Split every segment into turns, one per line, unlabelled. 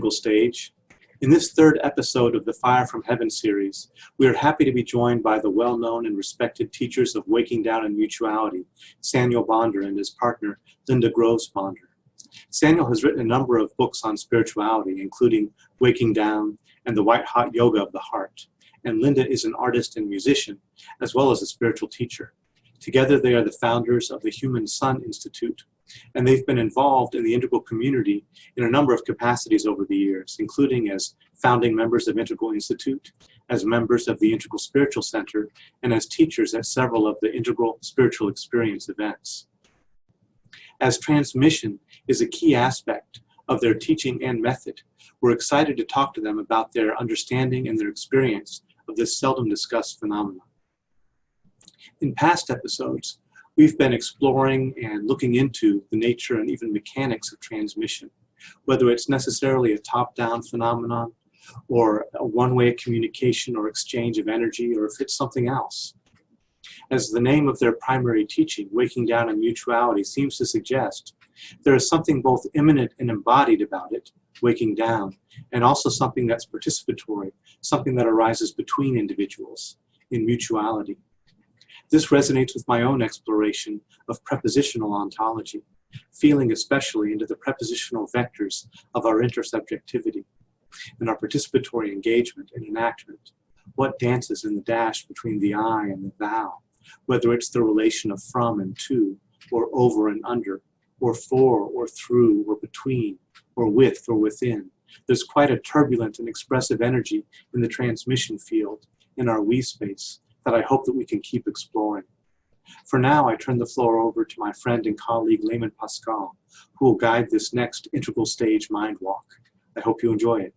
Integral Stage. In this third episode of the Fire from Heaven series, we are happy to be joined by the well-known and respected teachers of Waking Down and Mutuality, Saniel Bonder and his partner, Linda Groves-Bonder. Saniel has written a number of books on spirituality, including Waking Down and the White-Hot Yoga of the Heart. And Linda is an artist and musician, as well as a spiritual teacher. Together, they are the founders of the Human Sun Institute, and they've been involved in the Integral community in a number of capacities over the years, including as founding members of Integral Institute, as members of the Integral Spiritual Center, and as teachers at several of the Integral Spiritual Experience events. As transmission is a key aspect of their teaching and method, we're excited to talk to them about their understanding and their experience of this seldom discussed phenomenon. In past episodes, we've been exploring and looking into the nature and even mechanics of transmission, whether it's necessarily a top-down phenomenon or a one-way communication or exchange of energy, or if it's something else. As the name of their primary teaching, Waking Down and Mutuality, seems to suggest, there is something both immanent and embodied about it, waking down, and also something that's participatory, something that arises between individuals in mutuality. This resonates with my own exploration of prepositional ontology, feeling especially into the prepositional vectors of our intersubjectivity and our participatory engagement and enactment. What dances in the dash between the I and the thou, whether it's the relation of from and to, or over and under, or for or through, or between, or with or within. There's quite a turbulent and expressive energy in the transmission field, in our we space, that I hope that we can keep exploring. For now, I turn the floor over to my friend and colleague, Layman Pascal, who will guide this next Integral Stage mind walk. I hope you enjoy it.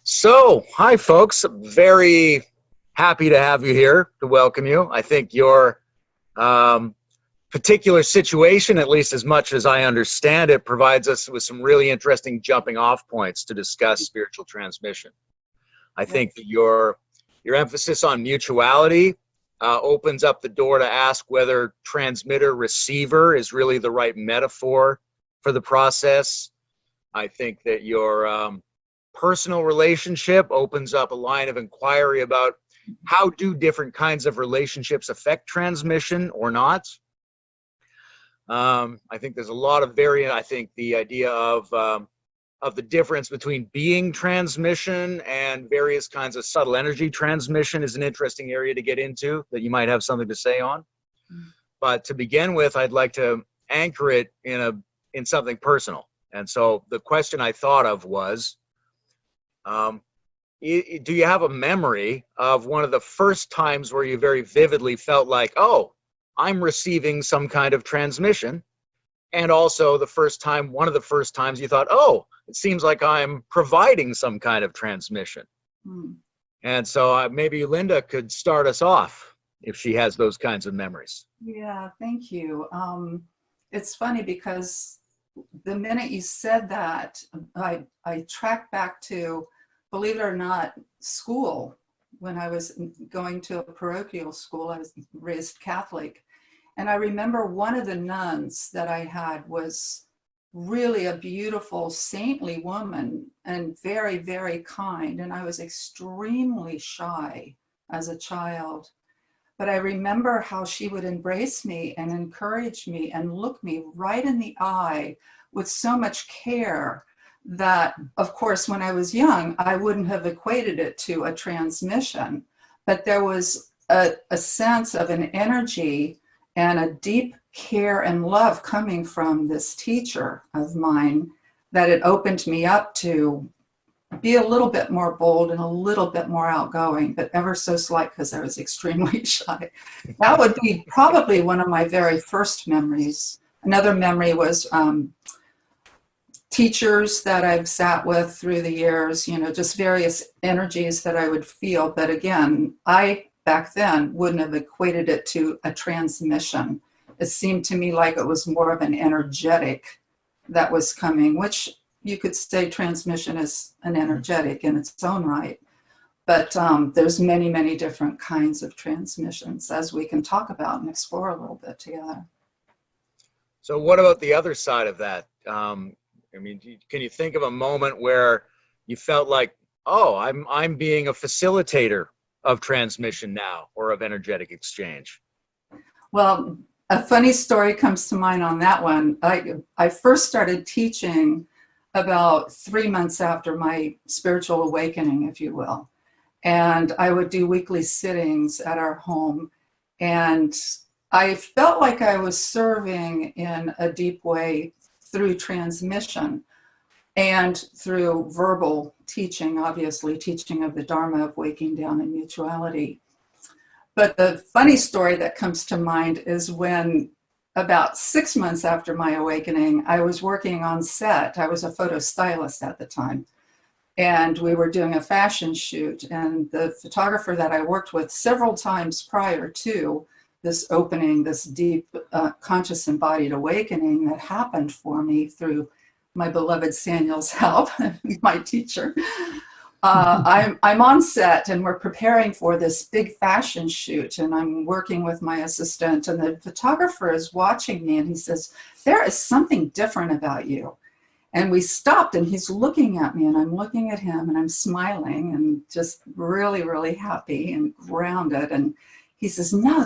So, hi folks, very happy to have you here, to welcome you. I think your particular situation, at least as much as I understand it, provides us with some really interesting jumping off points to discuss spiritual transmission. I think that your emphasis on mutuality opens up the door to ask whether transmitter-receiver is really the right metaphor for the process. I think that your personal relationship opens up a line of inquiry about how do different kinds of relationships affect transmission or not. I think there's a lot of variant. I think the idea of the difference between being transmission and various kinds of subtle energy transmission is an interesting area to get into that you might have something to say on. But to begin with, I'd like to anchor it in something personal. And so the question I thought of was, do you have a memory of one of the first times where you very vividly felt like, oh, I'm receiving some kind of transmission? And also one of the first times you thought, oh, it seems like I'm providing some kind of transmission. And so maybe Linda could start us off if she has those kinds of memories.
Yeah, thank you. It's funny because the minute you said that, I tracked back to, believe it or not, school. When I was going to a parochial school, I was raised Catholic. And I remember one of the nuns that I had was really a beautiful, saintly woman and very, very kind. And I was extremely shy as a child. But I remember how she would embrace me and encourage me and look me right in the eye with so much care that, of course, when I was young, I wouldn't have equated it to a transmission. But there was a sense of an energy and a deep care and love coming from this teacher of mine that it opened me up to be a little bit more bold and a little bit more outgoing, but ever so slight because I was extremely shy. That would be probably one of my very first memories. Another memory was teachers that I've sat with through the years, just various energies that I would feel. But again, I back then wouldn't have equated it to a transmission. It seemed to me like it was more of an energetic that was coming, which you could say transmission is an energetic in its own right. But there's many, many different kinds of transmissions, as we can talk about and explore a little bit together.
So what about the other side of that? I mean, can you think of a moment where you felt like, oh, I'm being a facilitator of transmission now, or of energetic exchange?
Well, a funny story comes to mind on that one. I first started teaching about 3 months after my spiritual awakening, if you will. And I would do weekly sittings at our home. And I felt like I was serving in a deep way through transmission and through verbal teaching, obviously, teaching of the Dharma of waking down in mutuality. But the funny story that comes to mind is when, about 6 months after my awakening, I was working on set. I was a photo stylist at the time. And we were doing a fashion shoot. And the photographer that I worked with several times prior to this opening, this deep, conscious embodied awakening that happened for me through my beloved Saniel's help, my teacher. I'm on set and we're preparing for this big fashion shoot, and I'm working with my assistant, and the photographer is watching me and he says, "There is something different about you." And we stopped and he's looking at me and I'm looking at him and I'm smiling and just really, really happy and grounded. And he says, "No,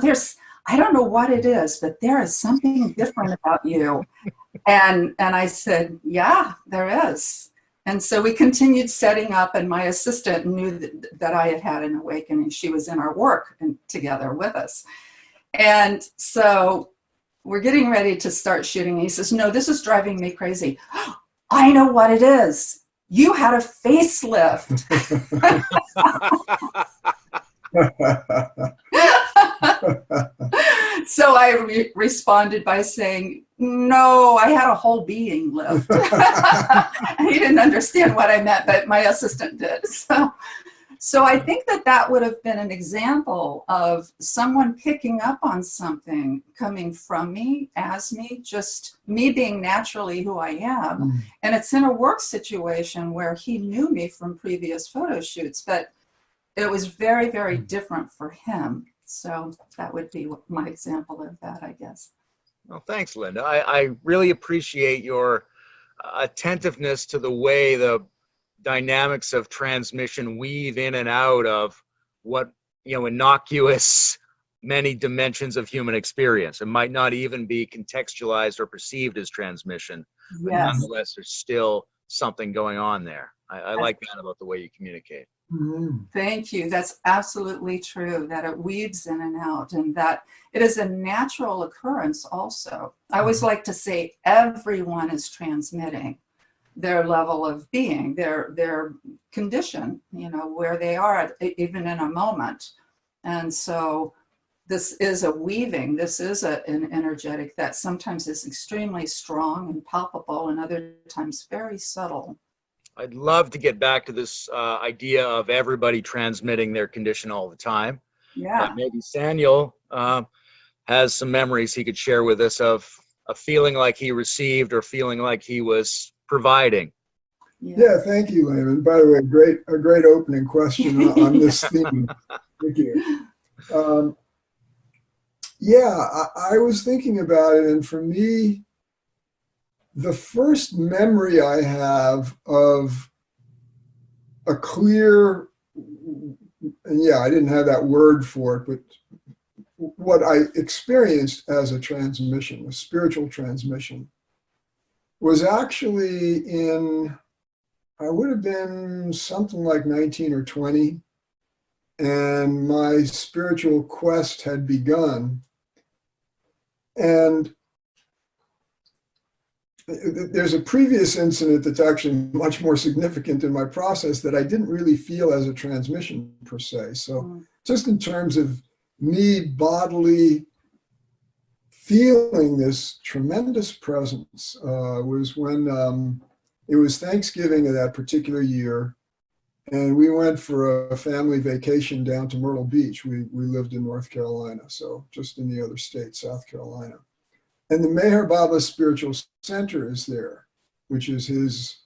I don't know what it is, but there is something different about you." And I said, "Yeah, there is." And so we continued setting up, and my assistant knew that I had had an awakening. She was in our work and together with us. And so we're getting ready to start shooting. And he says, "No, this is driving me crazy. I know what it is. You had a facelift." So I responded by saying, "No, I had a whole being lift." He didn't understand what I meant, but my assistant did. So I think that would have been an example of someone picking up on something coming from me, as me, just me being naturally who I am. And it's in a work situation where he knew me from previous photo shoots, but it was very, very different for him. So that would be my example of that, I guess.
Well, thanks, Linda. I really appreciate your attentiveness to the way the dynamics of transmission weave in and out of what, innocuous many dimensions of human experience. It might not even be contextualized or perceived as transmission, but
Yes.
nonetheless, there's still something going on there. I like that about the way you communicate.
Thank you. That's absolutely true, that it weaves in and out, and that it is a natural occurrence also. I always like to say everyone is transmitting their level of being, their condition, where they are even in a moment. And so this is a weaving, this is an energetic that sometimes is extremely strong and palpable, and other times very subtle.
I'd love to get back to this idea of everybody transmitting their condition all the time.
Yeah.
Maybe Saniel has some memories he could share with us of a feeling like he received or feeling like he was providing.
Yeah, thank you, Layman. By the way, a great opening question on this theme. Thank you. I was thinking about it, and for me, the first memory I have of a clear, and I didn't have that word for it, but what I experienced as a transmission, a spiritual transmission, was actually I would have been something like 19 or 20, and my spiritual quest had begun. And there's a previous incident that's actually much more significant in my process that I didn't really feel as a transmission per se. So just in terms of me bodily feeling this tremendous presence was when it was Thanksgiving of that particular year, and we went for a family vacation down to Myrtle Beach. We lived in North Carolina, so just in the other state, South Carolina. And the Meher Baba Spiritual Center is there, which is his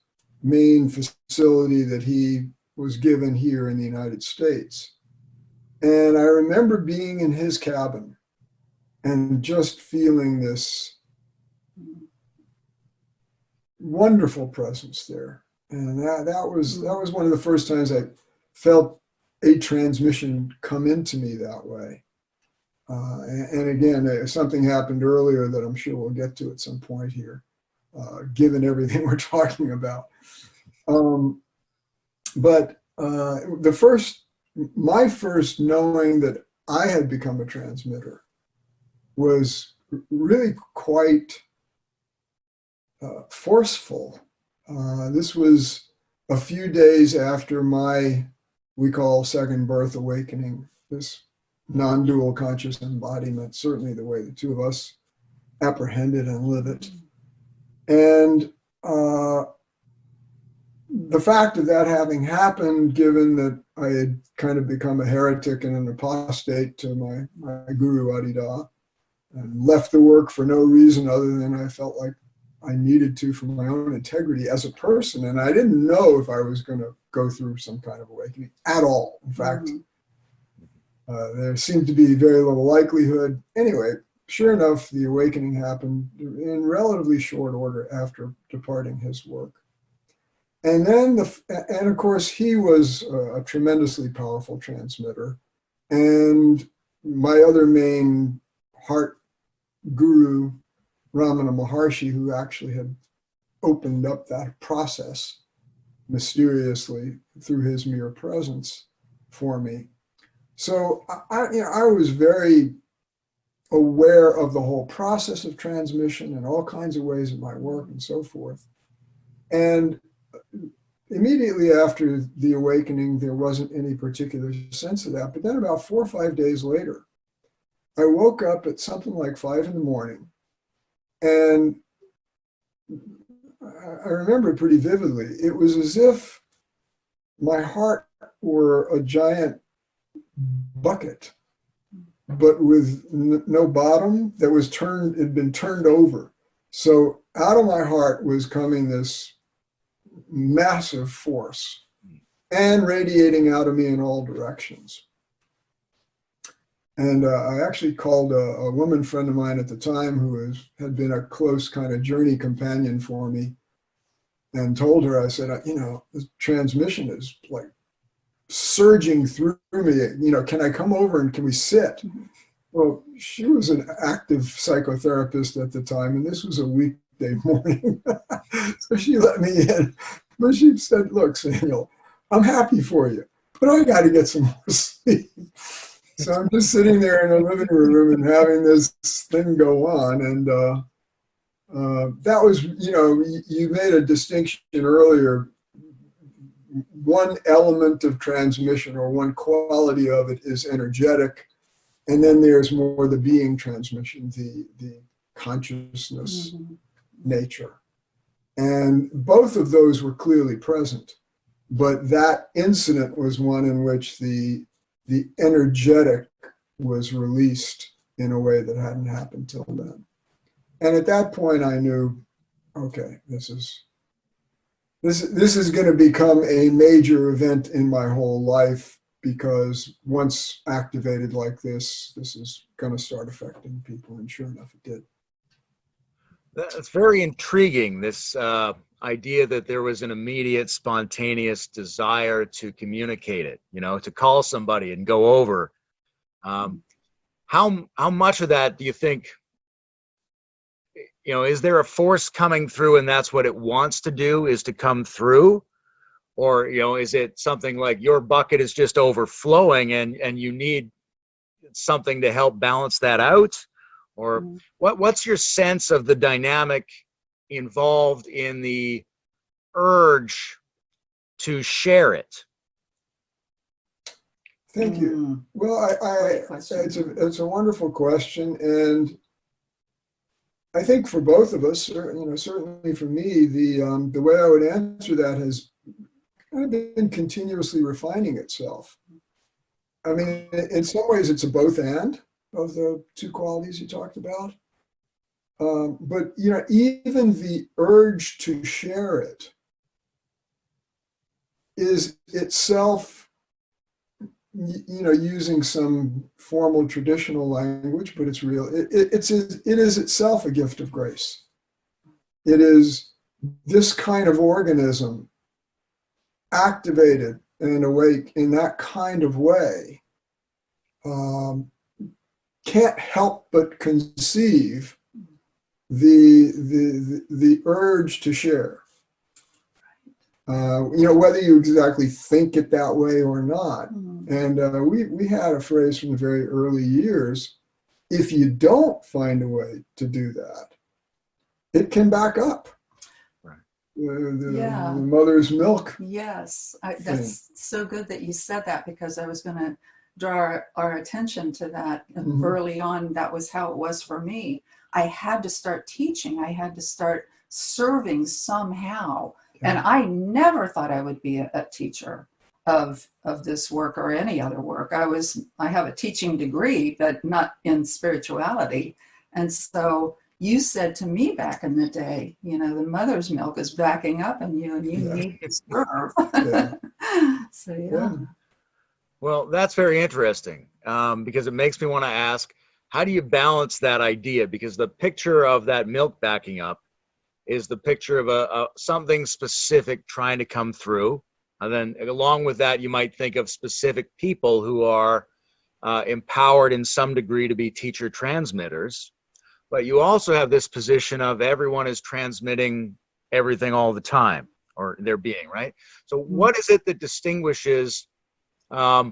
main facility that he was given here in the United States. And I remember being in his cabin and just feeling this wonderful presence there. And that was one of the first times I felt a transmission come into me that way. And again, something happened earlier that I'm sure we'll get to at some point here, given everything we're talking about. But my first knowing that I had become a transmitter was really quite forceful. This was a few days after we call second birth awakening, this non-dual conscious embodiment, certainly the way the two of us apprehend it and live it. And the fact of that having happened, given that I had kind of become a heretic and an apostate to my guru Adida, and left the work for no reason other than I felt like I needed to for my own integrity as a person. And I didn't know if I was going to go through some kind of awakening at all. In fact, there seemed to be very little likelihood. Anyway, sure enough, the awakening happened in relatively short order after departing his work. And then, and of course, he was a tremendously powerful transmitter. And my other main heart guru, Ramana Maharshi, who actually had opened up that process mysteriously through his mere presence for me. So I was very aware of the whole process of transmission and all kinds of ways of my work and so forth. And immediately after the awakening, there wasn't any particular sense of that. But then about 4 or 5 days later, I woke up at something like 5 a.m. and I remember it pretty vividly. It was as if my heart were a giant bucket, but with no bottom, that was had been turned over. So out of my heart was coming this massive force and radiating out of me in all directions. And I actually called a woman friend of mine at the time who had been a close kind of journey companion for me, and told her, I said, the transmission is like surging through me. Can I come over and can we sit? Well, she was an active psychotherapist at the time, and this was a weekday morning. So she let me in. But she said, look, Saniel, I'm happy for you, but I got to get some more sleep. So I'm just sitting there in the living room and having this thing go on. And that was, you made a distinction earlier. One element of transmission or one quality of it is energetic. And then there's more the being transmission, the consciousness nature. And both of those were clearly present. But that incident was one in which the energetic was released in a way that hadn't happened till then. And at that point I knew, okay, this is going to become a major event in my whole life, because once activated like this is going to start affecting people. And sure enough, it did.
That's very intriguing, this idea that there was an immediate, spontaneous desire to communicate it, to call somebody and go over. How much of that do you think, is there a force coming through and that's what it wants to do, is to come through? Or, is it something like your bucket is just overflowing and you need something to help balance that out? Or what's your sense of the dynamic involved in the urge to share it?
Thank you. Well, it's a wonderful question, and I think for both of us, certainly for me, the way I would answer that has kind of been continuously refining itself. I mean, in some ways, it's a both and of the two qualities you talked about. But, even the urge to share it is itself, using some formal traditional language, but it's real. It is itself a gift of grace. It is this kind of organism activated and awake in that kind of way can't help but conceive the urge to share. Whether you exactly think it that way or not. And we had a phrase from the very early years: if you don't find a way to do that, it can back up.
Right.
Yeah.
The mother's milk.
Yes, that's so good that you said that, because I was going to draw our attention to that early on. That was how it was for me. I had to start teaching. I had to start serving somehow.
Yeah.
And I never thought I would be a teacher of this work or any other work. I have a teaching degree, but not in spirituality. And so you said to me back in the day, the mother's milk is backing up in you, and you need to serve.
Yeah.
So, yeah.
Well, that's very interesting, because it makes me want to ask, how do you balance that idea? Because the picture of that milk backing up is the picture of something specific trying to come through. And then along with that, you might think of specific people who are empowered in some degree to be teacher transmitters. But you also have this position of everyone is transmitting everything all the time, or their being, right? So what is it that distinguishes a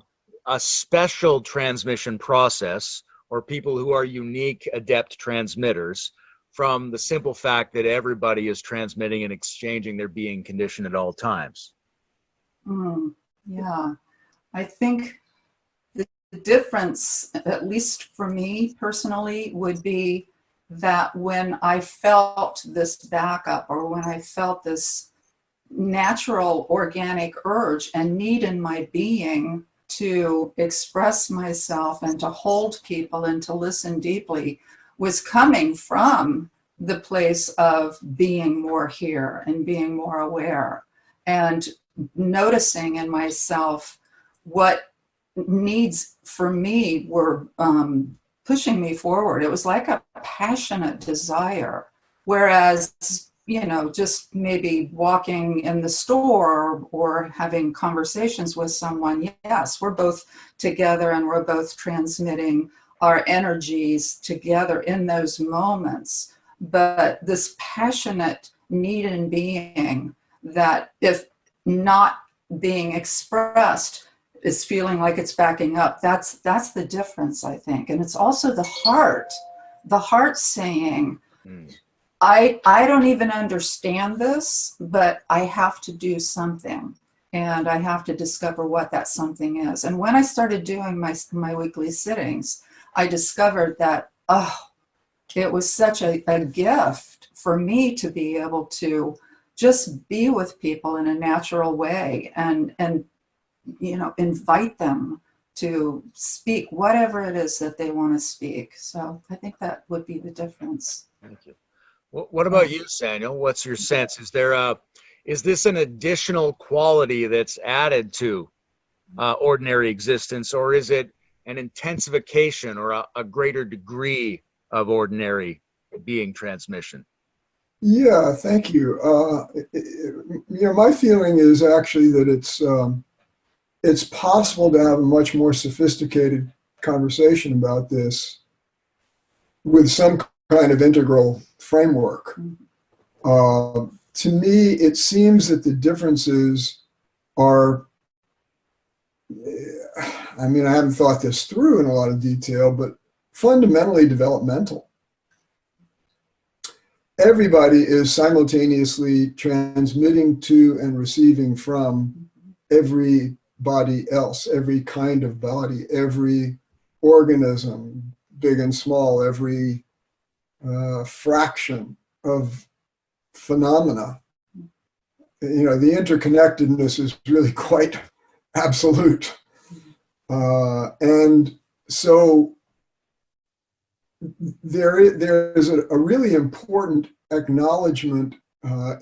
special transmission process, or people who are unique, adept transmitters, from the simple fact that everybody is transmitting and exchanging their being condition at all times?
Yeah, I think the difference, at least for me personally, would be that when I felt this backup, or when I felt this natural organic urge and need in my being to express myself and to hold people and to listen deeply, was coming from the place of being more here and being more aware, and noticing in myself what needs for me were pushing me forward. It was like a passionate desire. Whereas, just maybe walking in the store or having conversations with someone, yes, we're both together and we're both transmitting our energies together in those moments. But this passionate need in being that, if not being expressed, is feeling like it's backing up. That's the difference, I think. And it's also the heart saying, I don't even understand this, but I have to do something, and I have to discover what that something is. And when I started doing my weekly sittings, I discovered that, it was such a gift for me to be able to just be with people in a natural way and invite them to speak whatever it is that they want to speak. So I think that would be the difference.
Thank you. What about you, Saniel? What's your sense? Is this an additional quality that's added to ordinary existence, or is it an intensification or a greater degree of ordinary being transmission?
Yeah, thank you. My feeling is actually that it's possible to have a much more sophisticated conversation about this with some kind of integral framework. To me, it seems that the differences are, I haven't thought this through in a lot of detail, but fundamentally developmental. Everybody is simultaneously transmitting to and receiving from everybody else, every kind of body, every organism, big and small, every fraction of phenomena. The interconnectedness is really quite absolute. And so there is a really important acknowledgement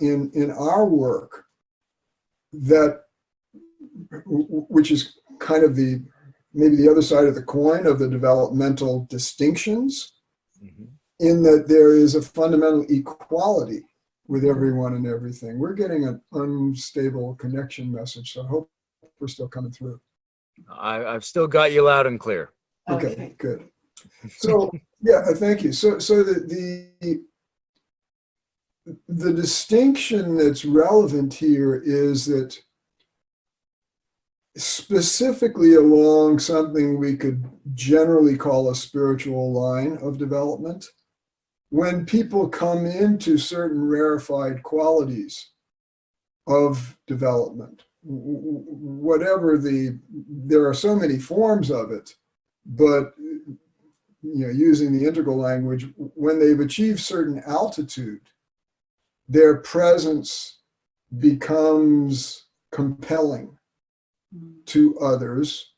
in our work which is kind of maybe the other side of the coin of the developmental distinctions, in that there is a fundamental equality with everyone and everything. We're getting an unstable connection message, so I hope we're still coming through.
I've still got you loud and clear.
Okay, good. So yeah, thank you. So the distinction that's relevant here is that specifically along something we could generally call a spiritual line of development, when people come into certain rarefied qualities of development, whatever there are so many forms of it, but using the integral language, when they've achieved certain altitude, their presence becomes compelling to others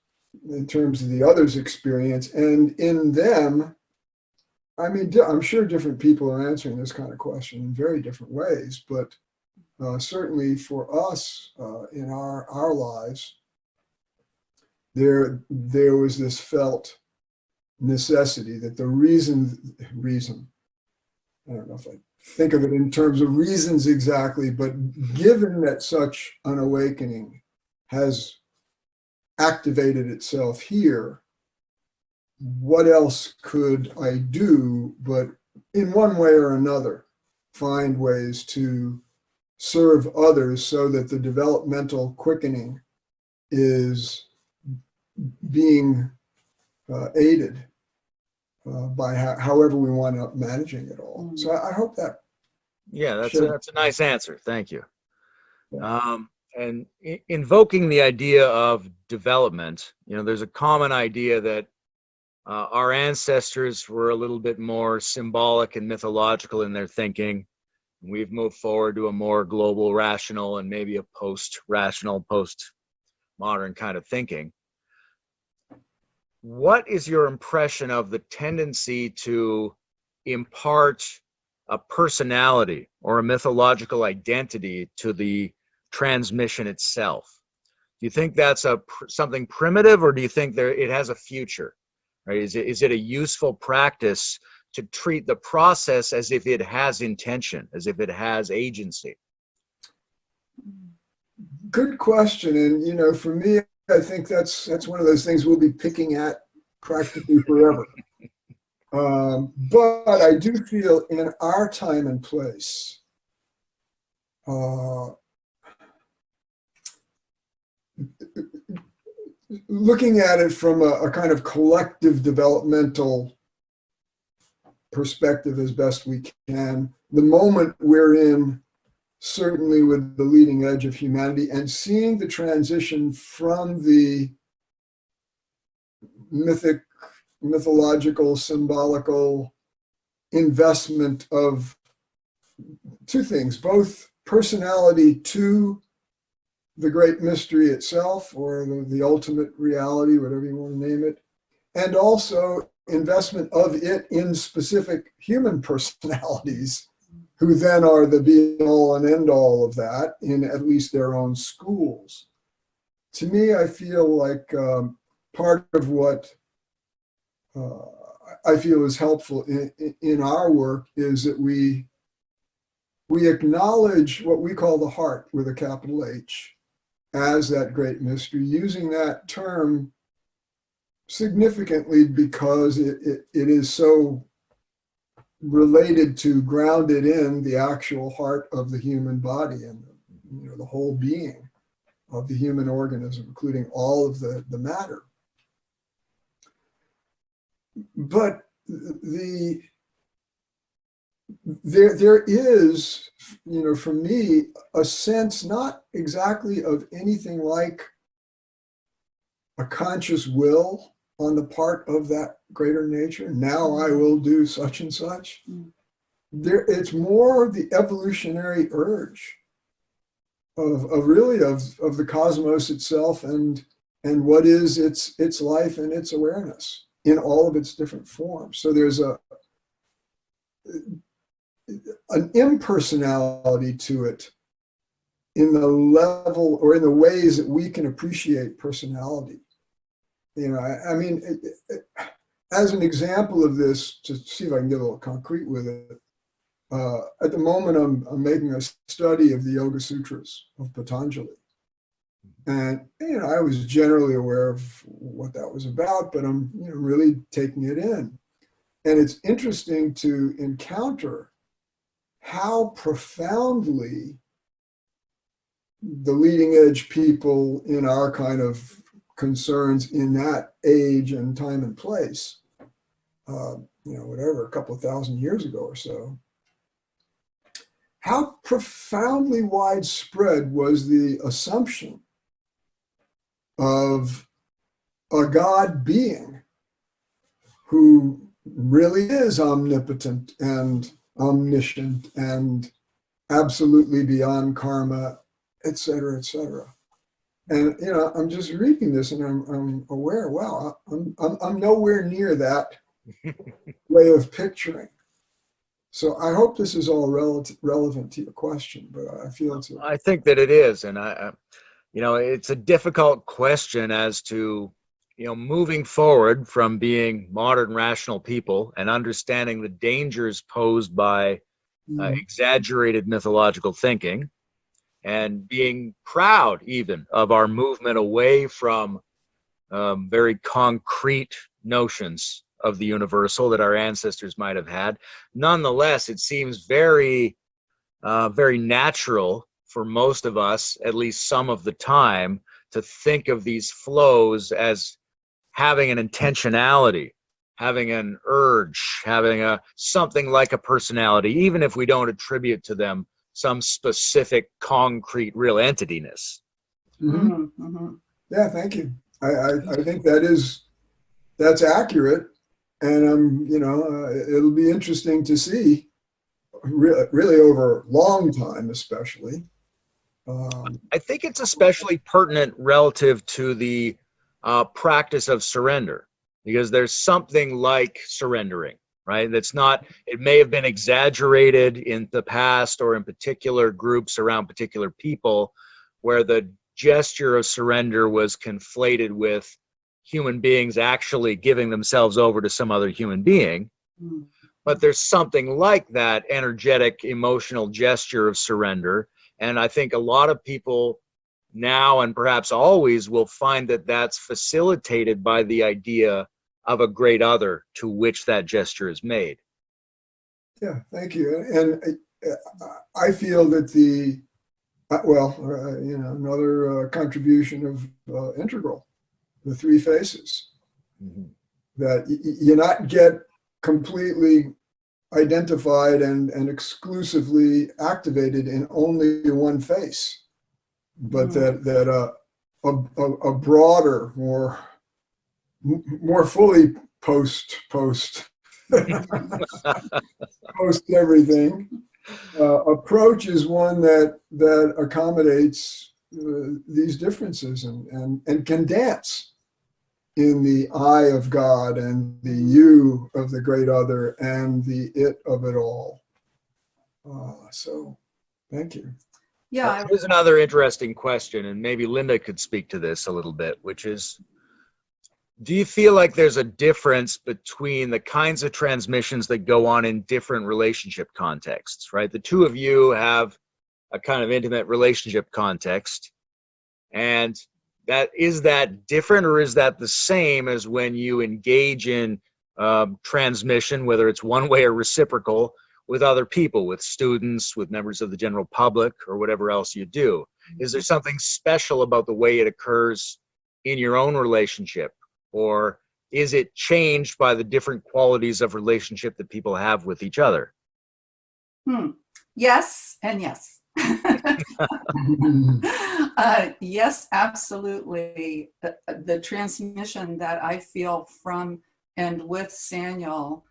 in terms of the other's experience. And in them, I mean, I'm sure different people are answering this kind of question in very different ways, but certainly for us in our lives, there was this felt necessity that the reason, I don't know if I think of it in terms of reasons exactly, but given that such an awakening has activated itself here, what else could I do but in one way or another find ways to serve others so that the developmental quickening is being aided by however we wind up managing it all. So I hope that.
Yeah, that's a nice answer. Thank you. And invoking the idea of development, there's a common idea that our ancestors were a little bit more symbolic and mythological in their thinking. We've moved forward to a more global, rational, and maybe a post-rational, post-modern kind of thinking. What is your impression of the tendency to impart a personality or a mythological identity to the transmission itself? Do you think that's something primitive, or do you think it has a future? Right? Is it a useful practice to treat the process as if it has intention, as if it has agency?
Good question. And, for me, I think that's one of those things we'll be picking at practically forever. But I do feel in our time and place, looking at it from a kind of collective developmental perspective as best we can, the moment we're in, certainly with the leading edge of humanity, and seeing the transition from the mythological, symbolical investment of two things, both personality to the great mystery itself, or the ultimate reality, whatever you want to name it, and also investment of it in specific human personalities, who then are the be-all and end-all of that in at least their own schools. To me, I feel like part of what I feel is helpful in our work is that we acknowledge what we call the heart with a capital H as that great mystery, using that term significantly because it is so related to, grounded in the actual heart of the human body and the whole being of the human organism, including all of the matter. But there is, for me, a sense not exactly of anything like a conscious will on the part of that greater nature. Now I will do such and such. It's more the evolutionary urge of the cosmos itself and what is its life and its awareness in all of its different forms. So there's an impersonality to it in the level or in the ways that we can appreciate personality. I mean, as an example of this, to see if I can get a little concrete with it, At the moment, I'm making a study of the Yoga Sutras of Patanjali. And, I was generally aware of what that was about, but I'm really taking it in. And it's interesting to encounter how profoundly the leading edge people in our kind of concerns in that age and time and place, whatever, a couple of thousand years ago or so, how profoundly widespread was the assumption of a God being who really is omnipotent and omniscient and absolutely beyond karma, et cetera, et cetera. And I'm just reading this, and I'm aware. Wow, I'm nowhere near that way of picturing. So I hope this is all relevant to your question, but I feel it's.
I think that it is, and it's a difficult question as to, moving forward from being modern rational people and understanding the dangers posed by exaggerated mythological thinking, and being proud even of our movement away from very concrete notions of the universal that our ancestors might have had. Nonetheless, it seems very, very natural for most of us, at least some of the time, to think of these flows as having an intentionality, having an urge, having something like a personality, even if we don't attribute to them some specific, concrete, real entityness.
Mm-hmm. Mm-hmm. Yeah, thank you. I think that's accurate, and it'll be interesting to see, really over a long time, especially.
I think it's especially pertinent relative to the practice of surrender, because there's something like surrendering, right? It may have been exaggerated in the past or in particular groups around particular people, where the gesture of surrender was conflated with human beings actually giving themselves over to some other human being. But there's something like that energetic, emotional gesture of surrender. And I think a lot of people now, and perhaps always, will find that that's facilitated by the idea of a great other to which that gesture is made.
Yeah, thank you. And I feel that another contribution of Integral, the three faces, that you not get completely identified and exclusively activated in only one face, but that a broader, more fully post everything approach is one that accommodates these differences and can dance in the I of God and the you of the great other and the it of it all. So thank you.
Yeah.
Here's another interesting question, and maybe Linda could speak to this a little bit, which is, do you feel like there's a difference between the kinds of transmissions that go on in different relationship contexts, right? The two of you have a kind of intimate relationship context, and is that different, or is that the same as when you engage in transmission, whether it's one way or reciprocal, with other people, with students, with members of the general public, or whatever else you do? Is there something special about the way it occurs in your own relationship, or is it changed by the different qualities of relationship that people have with each other?
Yes and yes. Yes, absolutely. The transmission that I feel from and with Saniel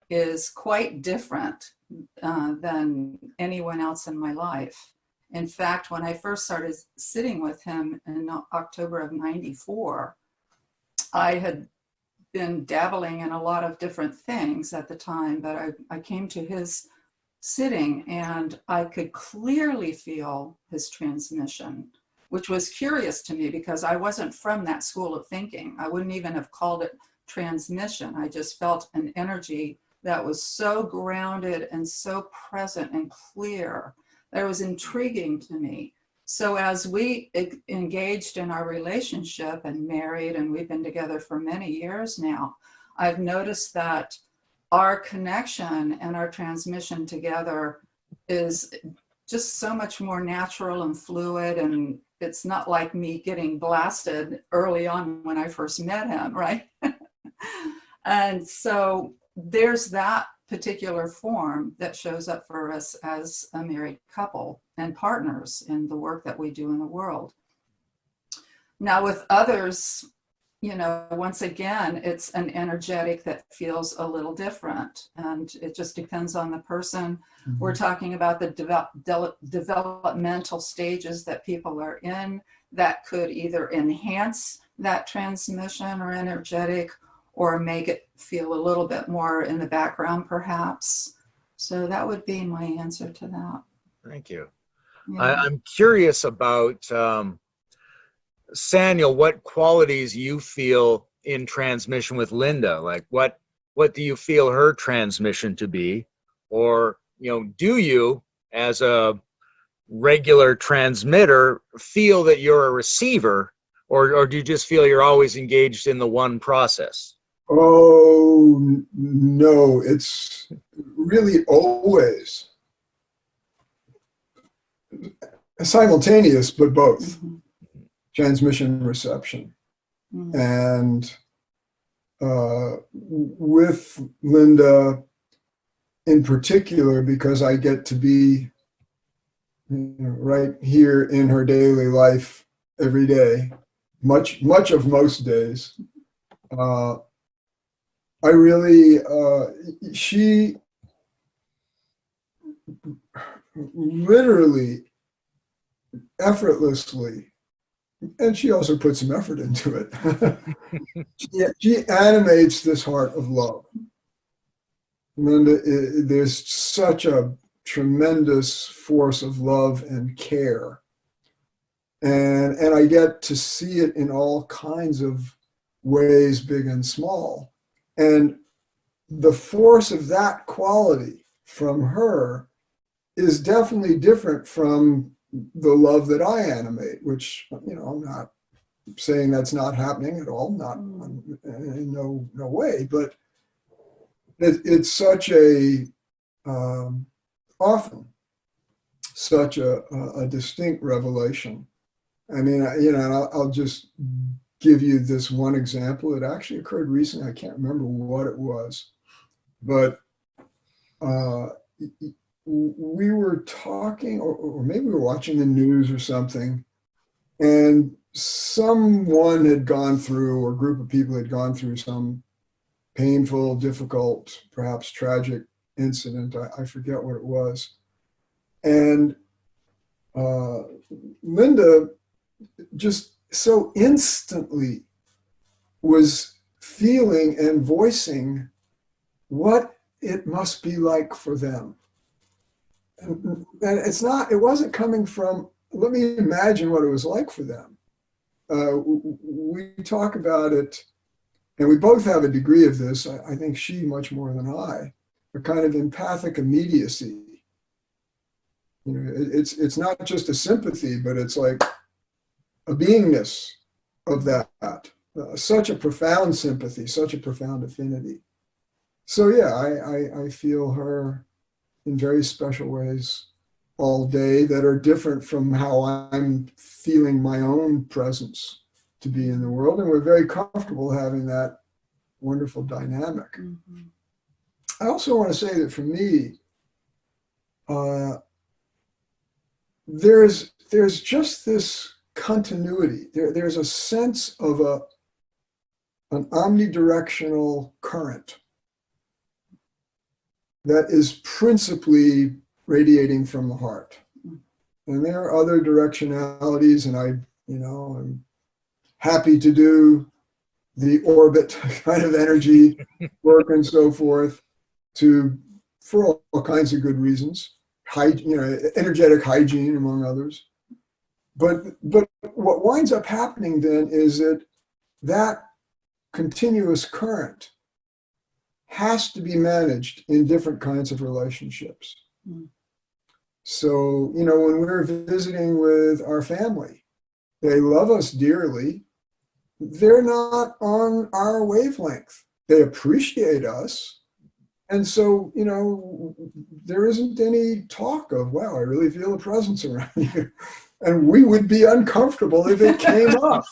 is quite different than anyone else in my life. In fact, when I first started sitting with him in October of '94, I had been dabbling in a lot of different things at the time, but I came to his sitting and I could clearly feel his transmission, which was curious to me because I wasn't from that school of thinking. I wouldn't even have called it transmission. I just felt an energy that was so grounded and so present and clear that it was intriguing to me. So as we engaged in our relationship and married, and we've been together for many years now, I've noticed that our connection and our transmission together is just so much more natural and fluid, and it's not like me getting blasted early on when I first met him, right? And so there's that particular form that shows up for us as a married couple and partners in the work that we do in the world. Now with others, you know, once again, it's an energetic that feels a little different, and it just depends on the person. Mm-hmm. We're talking about the developmental stages that people are in that could either enhance that transmission or energetic, or make it feel a little bit more in the background, perhaps. So that would be my answer to that.
Thank you.
Yeah.
I'm curious about, Saniel, what qualities you feel in transmission with Linda? Like what do you feel her transmission to be? Or, you know, do you, as a regular transmitter, feel that you're a receiver, or do you just feel you're always engaged in the one process?
Oh, no, it's really always simultaneous, but both. Mm-hmm. Transmission and reception. Mm-hmm. And with Linda in particular, because I get to be, you know, right here in her daily life every day, much of most days, I really, she literally, effortlessly, and she also put some effort into it. She animates this heart of love. Linda, there's such a tremendous force of love and care. And I get to see it in all kinds of ways, big and small. And the force of that quality from her is definitely different from the love that I animate, which, you know, I'm not saying that's not happening at all, not in no way, but it's such a, often such a distinct revelation. I mean, you know, and I'll just give you this one example. It actually occurred recently. I can't remember what it was, but we were talking, or maybe we were watching the news or something, and someone had gone through, or a group of people had gone through some painful, difficult, perhaps tragic incident. I forget what it was. And Linda just so instantly was feeling and voicing what it must be like for them. And it wasn't coming from, let me imagine what it was like for them. We talk about it, and we both have a degree of this, I think she much more than I, a kind of empathic immediacy. You know, it's not just a sympathy, but it's like a beingness of that. Such a profound sympathy, such a profound affinity. So yeah, I feel her in very special ways all day that are different from how I'm feeling my own presence to be in the world. And we're very comfortable having that wonderful dynamic. Mm-hmm. I also want to say that for me, there's just this continuity. There's a sense of an omnidirectional current that is principally radiating from the heart. And there are other directionalities, and I'm happy to do the orbit kind of energy work and so forth for all kinds of good reasons. Energetic hygiene, among others. But what winds up happening then is that continuous current has to be managed in different kinds of relationships.
Mm.
So, you know, when we're visiting with our family, they love us dearly. They're not on our wavelength. They appreciate us. And so, you know, there isn't any talk of, wow, I really feel a presence around you. And we would be uncomfortable if it came up.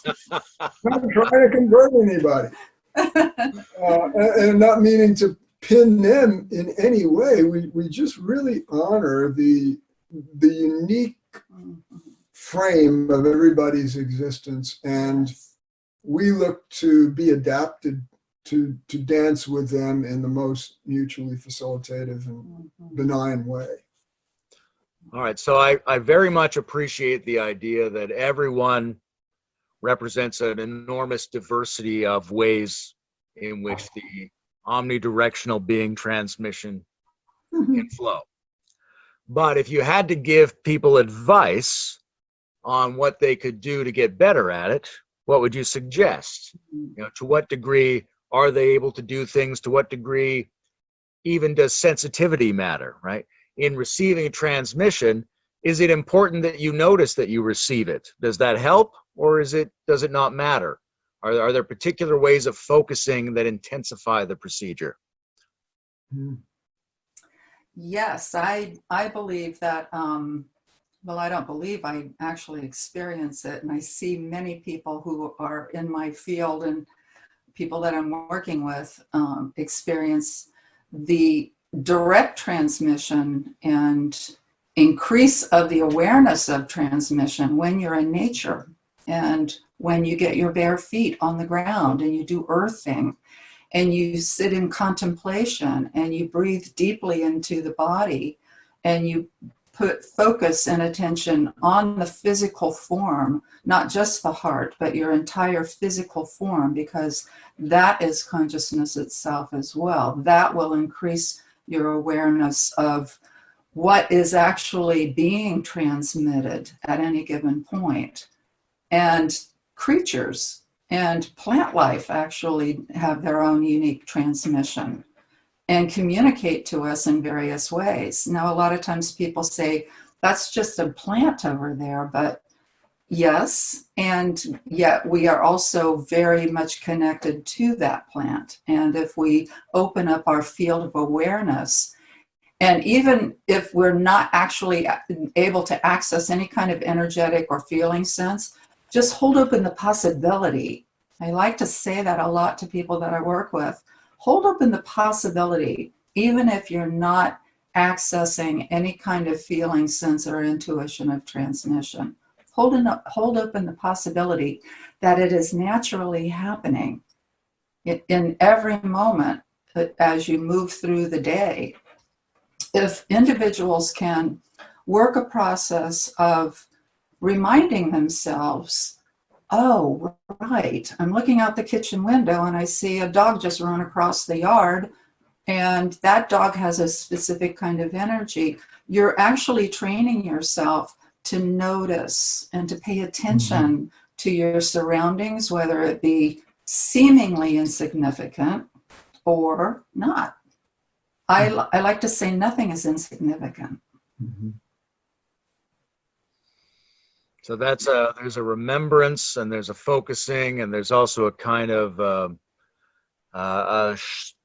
Not trying to convert anybody. And not meaning to pin them in any way. We just really honor the unique frame of everybody's existence. And we look to be adapted to dance with them in the most mutually facilitative and benign way.
All right. So I very much appreciate the idea that everyone represents an enormous diversity of ways in which the omnidirectional being transmission can flow. But if you had to give people advice on what they could do to get better at it, what would you suggest? You know, to what degree are they able to do things? To what degree even does sensitivity matter, right? In receiving a transmission, is it important that you notice that you receive it? Does that help, or does it not matter? Are there particular ways of focusing that intensify the procedure?
Yes, I believe that, well, I don't believe, I actually experience it, and I see many people who are in my field and people that I'm working with experience the direct transmission and increase of the awareness of transmission when you're in nature and when you get your bare feet on the ground and you do earthing and you sit in contemplation and you breathe deeply into the body and you put focus and attention on the physical form, not just the heart, but your entire physical form, because that is consciousness itself as well. That will increase your awareness of what is actually being transmitted at any given point. And creatures and plant life actually have their own unique transmission and communicate to us in various ways. Now, a lot of times people say, that's just a plant over there, but yes, and yet we are also very much connected to that plant. And if we open up our field of awareness, and even if we're not actually able to access any kind of energetic or feeling sense, just hold open the possibility. I like to say that a lot to people that I work with. Hold open the possibility, even if you're not accessing any kind of feeling, sense, or intuition of transmission. Hold open the possibility that it is naturally happening in every moment as you move through the day. If individuals can work a process of reminding themselves, oh, right, I'm looking out the kitchen window and I see a dog just run across the yard, and that dog has a specific kind of energy. You're actually training yourself to notice and to pay attention to your surroundings, whether it be seemingly insignificant or not. I like to say nothing is insignificant.
So there's a remembrance, and there's a focusing, and there's also a kind of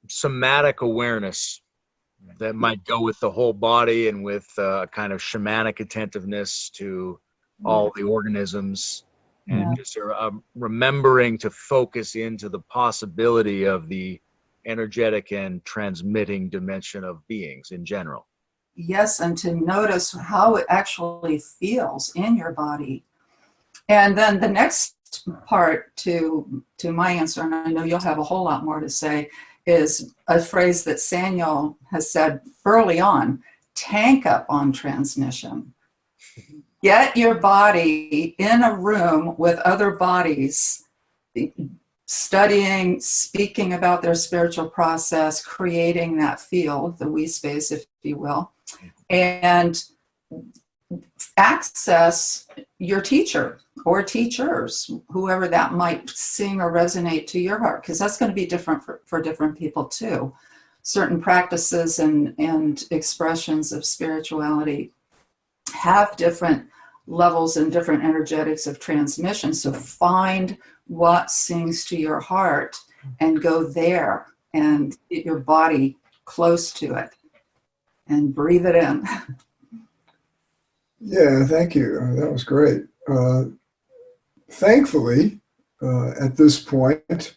somatic awareness that might go with the whole body, and with a kind of shamanic attentiveness to all the organisms, and just remembering to focus into the possibility of the energetic and transmitting dimension of beings in general.
Yes, and to notice how it actually feels in your body. And then the next part to my answer, and I know you'll have a whole lot more to say, is a phrase that Saniel has said early on: tank up on transmission. Get your body in a room with other bodies, studying, speaking about their spiritual process, creating that field, the we space, if you will, and access your teacher or teachers, whoever that might sing or resonate to your heart, because that's going to be different for different people too. certain practices and expressions of spirituality have different levels and different energetics of transmission. So find what sings to your heart and go there and get your body close to it and breathe it in.
Yeah, thank you. That was great. Thankfully, at this point,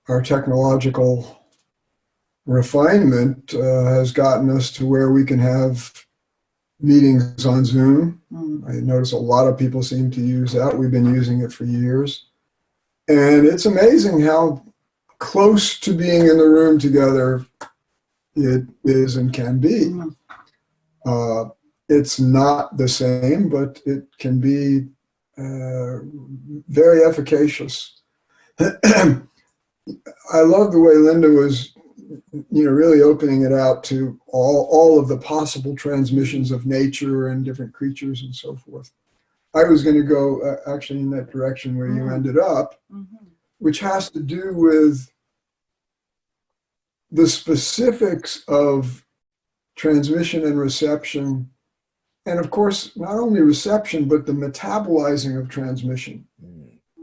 our technological refinement has gotten us to where we can have meetings on Zoom. I notice a lot of people seem to use that. We've been using it for years. And it's amazing how close to being in the room together it is and can be. It's not the same, but it can be very efficacious. I love the way Linda was, really opening it out to all of the possible transmissions of nature and different creatures and so forth. I was going to go actually in that direction where you ended up, which has to do with the specifics of transmission and reception. And of course, not only reception, but the metabolizing of transmission,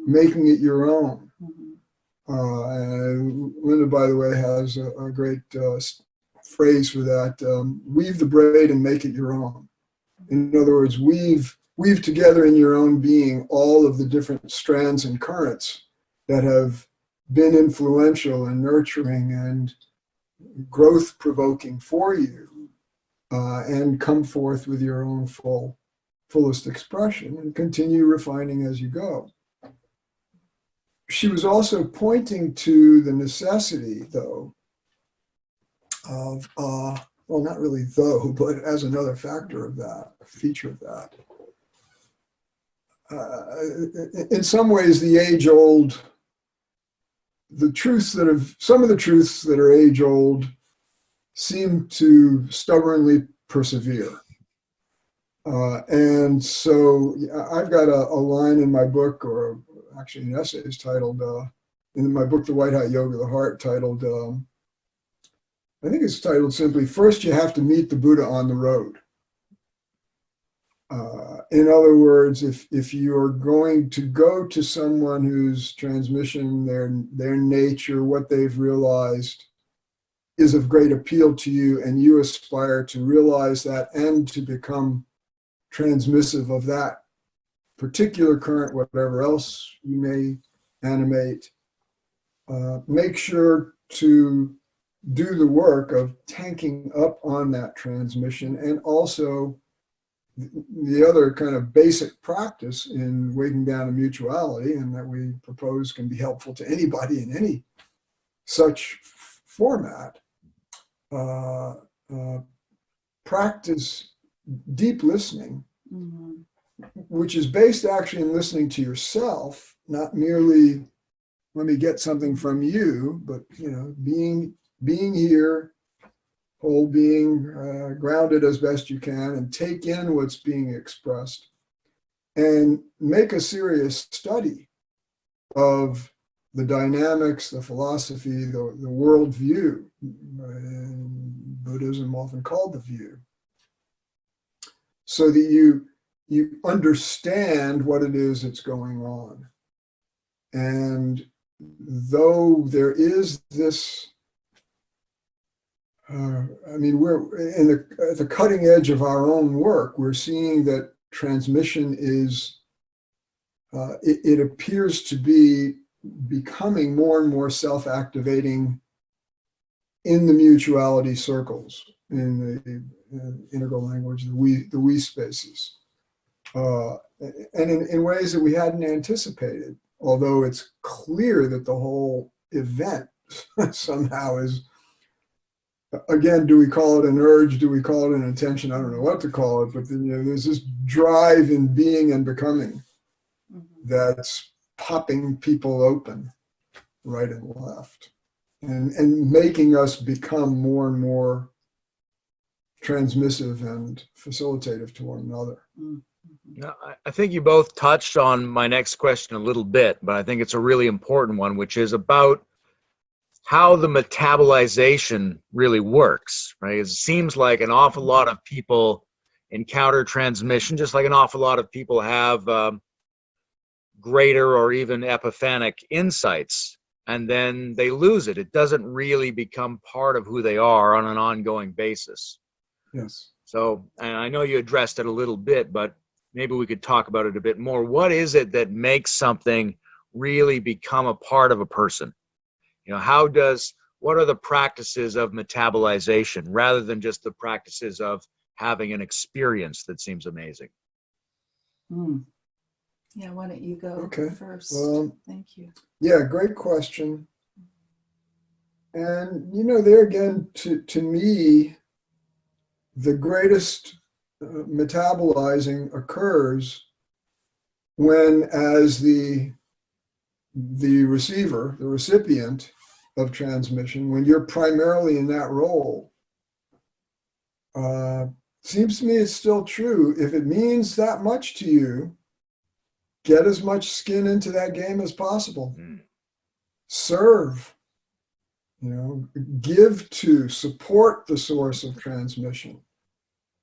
making it your own. And Linda, by the way, has a great phrase for that. Weave the braid and make it your own. In other words, weave together in your own being all of the different strands and currents that have been influential and nurturing and growth provoking for you, and come forth with your own fullest expression and continue refining as you go. She was also pointing to the necessity, though, of, well, not really though, but as another factor of that, a feature of that. In some ways, the age-old, some of the truths that are age-old seem to stubbornly persevere. And so I've got a line in my book, or actually an essay is titled, in my book, The White Hot Yoga of the Heart, titled, I think it's titled simply, First You Have to Meet the Buddha on the Road. In other words, if you're going to go to someone whose transmission, their nature, what they've realized is of great appeal to you, and you aspire to realize that and to become transmissive of that particular current, whatever else you may animate, make sure to do the work of tanking up on that transmission. And also the other kind of basic practice in waking down to mutuality, and that we propose can be helpful to anybody in any such format, practice deep listening, which is based actually in listening to yourself, not merely let me get something from you, but being here, whole being, grounded as best you can, and take in what's being expressed, and make a serious study of the dynamics, the philosophy, the worldview, Buddhism often called the view, so that you understand what it is that's going on. And though there is this, we're at the cutting edge of our own work, we're seeing that transmission is, it appears to be becoming more and more self-activating in the mutuality circles, in the integral language, the we spaces, and in ways that we hadn't anticipated. Although it's clear that the whole event somehow is, again, do we call it an urge? Do we call it an intention? I don't know what to call it, but there's this drive in being and becoming that's popping people open right and left, and making us become more and more transmissive and facilitative to one another.
Now, I think you both touched on my next question a little bit, but I think it's a really important one, which is about how the metabolization really works, right? It seems like an awful lot of people encounter transmission, just like an awful lot of people have greater or even epiphanic insights, and then they lose it. It doesn't really become part of who they are on an ongoing basis.
Yes.
So, and I know you addressed it a little bit, but maybe we could talk about it a bit more. What is it that makes something really become a part of a person? You know, what are the practices of metabolization rather than just the practices of having an experience that seems amazing?
Yeah, why don't you go first? Thank you.
Yeah, great question. And, you know, there again, to me, the greatest metabolizing occurs when, as the receiver, the recipient of transmission, when you're primarily in that role, seems to me it's still true. If it means that much to you, get as much skin into that game as possible. Serve, you know, give to, support the source of transmission.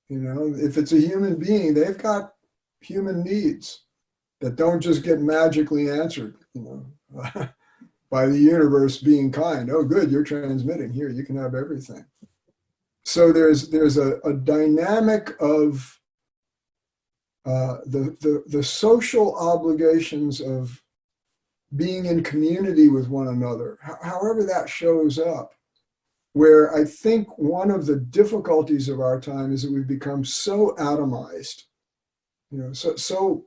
You know, if it's a human being, they've got human needs that don't just get magically answered, you know, by the universe being kind. Oh, good, you're transmitting. Here, you can have everything. So there's a dynamic of the social obligations of being in community with one another, however that shows up, where I think one of the difficulties of our time is that we've become so atomized, you know, so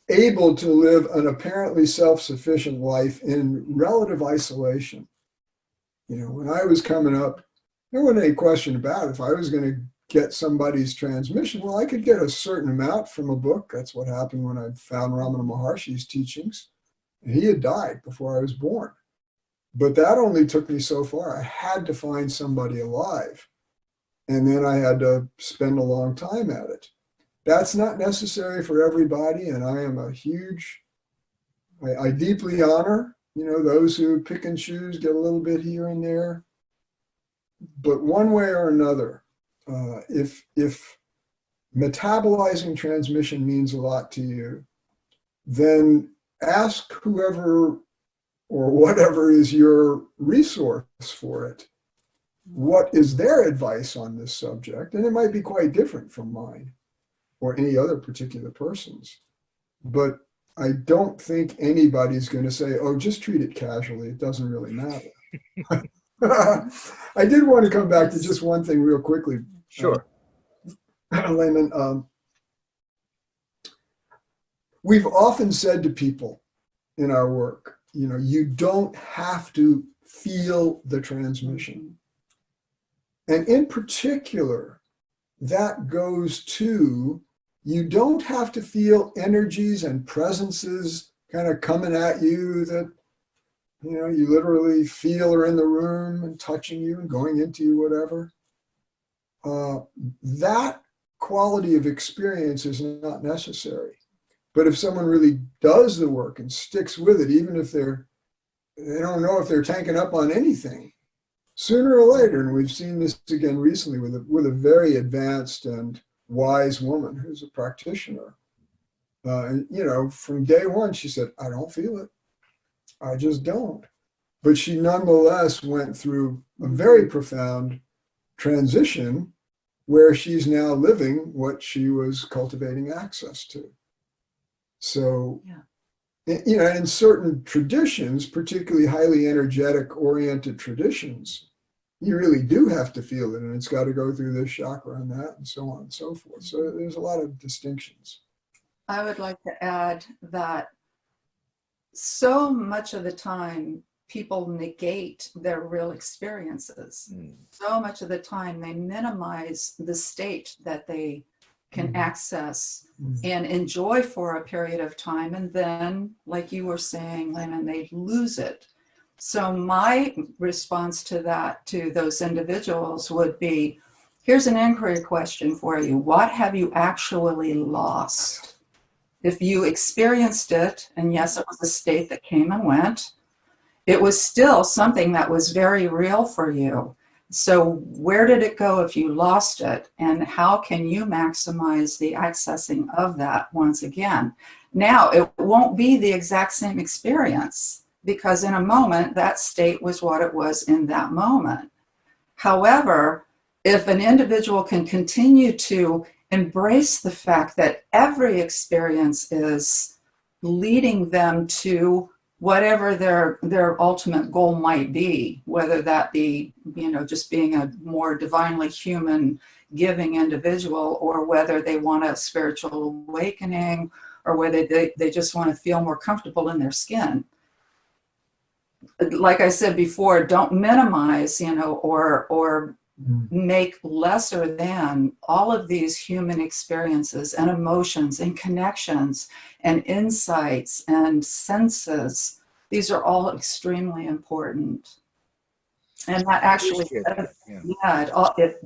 able to live an apparently self-sufficient life in relative isolation. You know, when I was coming up, there wasn't any question about it. If I was going to get somebody's transmission, well, I could get a certain amount from a book. That's what happened when I found Ramana Maharshi's teachings. And he had died before I was born. But that only took me so far. I had to find somebody alive. And then I had to spend a long time at it. That's not necessary for everybody. And I am I deeply honor, you know, those who pick and choose, get a little bit here and there. But one way or another, if metabolizing transmission means a lot to you, then ask whoever or whatever is your resource for it, what is their advice on this subject? And it might be quite different from mine or any other particular person's. But I don't think anybody's going to say, oh, just treat it casually. It doesn't really matter. I did want to come back to just one thing real quickly.
Sure.
Layman, we've often said to people in our work, you know, you don't have to feel the transmission. And in particular, that goes to, you don't have to feel energies and presences kind of coming at you that, you know, you literally feel are in the room and touching you and going into you, whatever. That quality of experience is not necessary. But if someone really does the work and sticks with it, even if they don't know if they're tanking up on anything, sooner or later, and we've seen this again recently with a very advanced and wise woman who's a practitioner. And, you know, from day one, she said, I don't feel it. I just don't. But she nonetheless went through a very profound transition where she's now living what she was cultivating access to. So, you know, in certain traditions, particularly highly energetic oriented traditions, you really do have to feel it, and it's got to go through this chakra and that, and so on and so forth. So there's a lot of distinctions.
I would like to add that so much of the time, people negate their real experiences. So much of the time, they minimize the state that they can access and enjoy for a period of time. And then, like you were saying, Layman, they lose it. So my response to that, to those individuals, would be, here's an inquiry question for you. What have you actually lost? If you experienced it, and yes, it was a state that came and went, it was still something that was very real for you. So where did it go if you lost it? And how can you maximize the accessing of that once again? Now, it won't be the exact same experience, because in a moment, that state was what it was in that moment. However, if an individual can continue to embrace the fact that every experience is leading them to whatever their ultimate goal might be, whether that be, just being a more divinely human, giving individual, or whether they want a spiritual awakening, or whether they just want to feel more comfortable in their skin. Like I said before, don't minimize, or make lesser than all of these human experiences and emotions and connections and insights and senses. These are all extremely important. And that actually,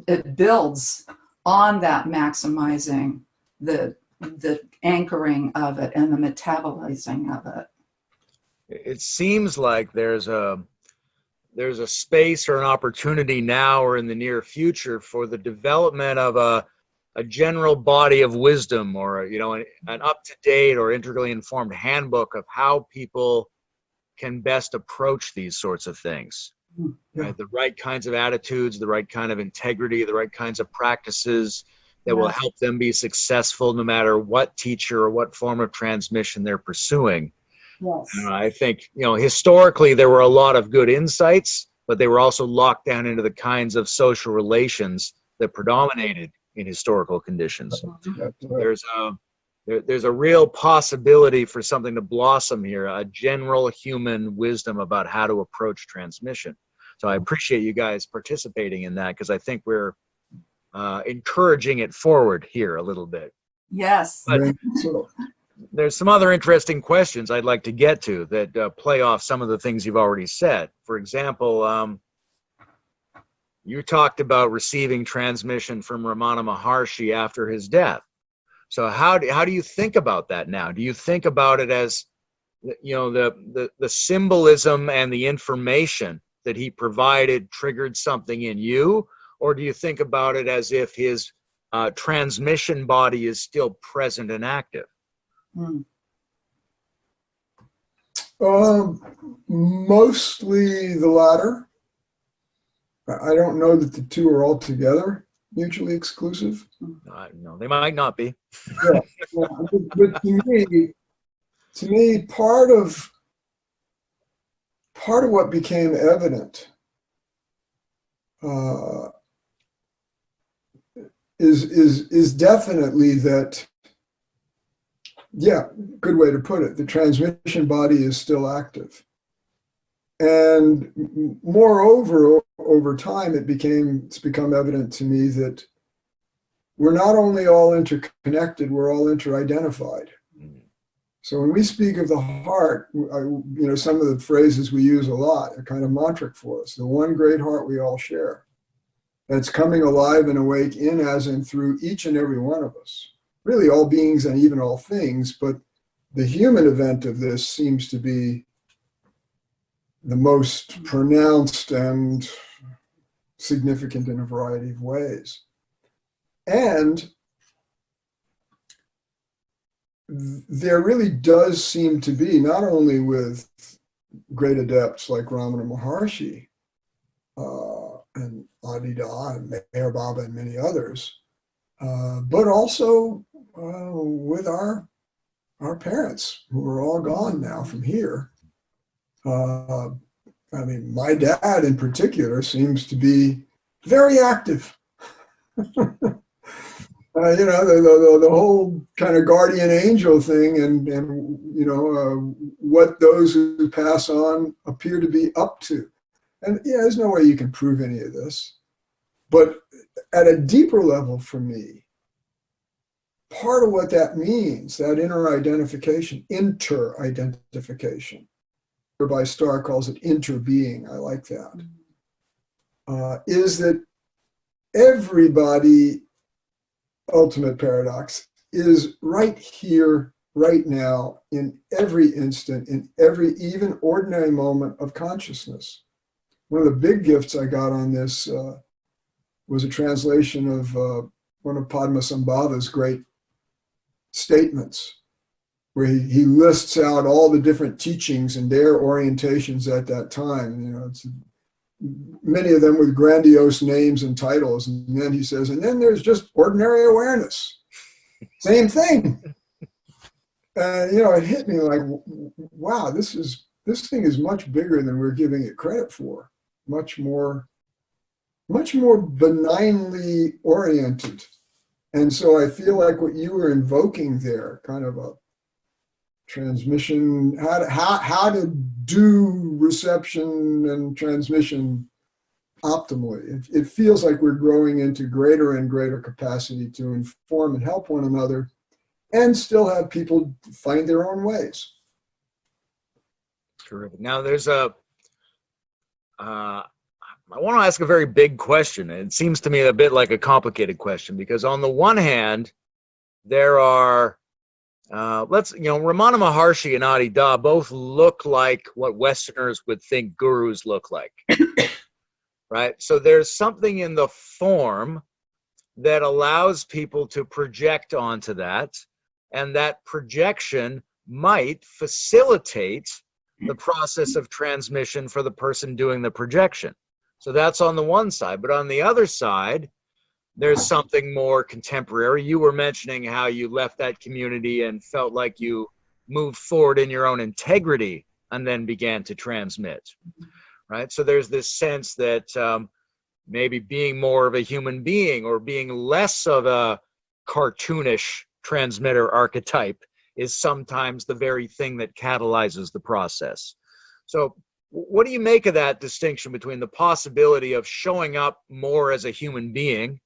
it builds on that maximizing the anchoring of it and the metabolizing of it.
It seems like there's a space or an opportunity now or in the near future for the development of a general body of wisdom, or an up-to-date or integrally informed handbook of how people can best approach these sorts of things.
Yeah.
Right? The right kinds of attitudes, the right kind of integrity, the right kinds of practices that will help them be successful no matter what teacher or what form of transmission they're pursuing.
Yes.
I think, historically there were a lot of good insights, but they were also locked down into the kinds of social relations that predominated in historical conditions. There's a real possibility for something to blossom here, a general human wisdom about how to approach transmission. So I appreciate you guys participating in that, because I think we're encouraging it forward here a little bit.
Yes.
But there's some other interesting questions I'd like to get to that play off some of the things you've already said. For example, you talked about receiving transmission from Ramana Maharshi after his death. So how do you think about that now? Do you think about it as, the symbolism and the information that he provided triggered something in you? Or do you think about it as if his transmission body is still present and active?
Mostly the latter. I don't know that the two are altogether mutually exclusive.
No, they might not be.
But to me, part of what became evident is definitely that. Yeah, good way to put it. The transmission body is still active. And moreover, over time, it's become evident to me that we're not only all interconnected, we're all interidentified. So when we speak of the heart, some of the phrases we use a lot are kind of mantric for us. The one great heart we all share. That's coming alive and awake in, as and through each and every one of us. Really all beings and even all things, but the human event of this seems to be the most pronounced and significant in a variety of ways. And there really does seem to be, not only with great adepts like Ramana Maharshi and Adida and Meher Baba and many others, but also with our parents, who are all gone now from here. My dad in particular seems to be very active. The whole kind of guardian angel thing, and what those who pass on appear to be up to. And there's no way you can prove any of this. But at a deeper level for me, part of what that means, that interidentification, whereby Starr calls it interbeing, I like that, is that everybody, ultimate paradox, is right here right now in every instant, in every even ordinary moment of consciousness. One of the big gifts I got on this was a translation of one of Padmasambhava's great statements, where he lists out all the different teachings and their orientations at that time. You know, it's many of them with grandiose names and titles. And then he says, and then there's just ordinary awareness. Same thing. And, you know, it hit me like, wow, this thing is much bigger than we're giving it credit for. Much more benignly oriented. And so I feel like what you were invoking there, kind of a transmission, how to do reception and transmission optimally. It feels like we're growing into greater and greater capacity to inform and help one another and still have people find their own ways.
Terrific. Now there's I want to ask a very big question. It seems to me a bit like a complicated question, because on the one hand, there are, Ramana Maharshi and Adi Da both look like what Westerners would think gurus look like, right? So there's something in the form that allows people to project onto that, and that projection might facilitate the process of transmission for the person doing the projection. So that's on the one side. But on the other side, there's something more contemporary. You were mentioning how you left that community and felt like you moved forward in your own integrity and then began to transmit, right? So there's this sense that maybe being more of a human being or being less of a cartoonish transmitter archetype is sometimes the very thing that catalyzes the process. So what do you make of that distinction between the possibility of showing up more as a human being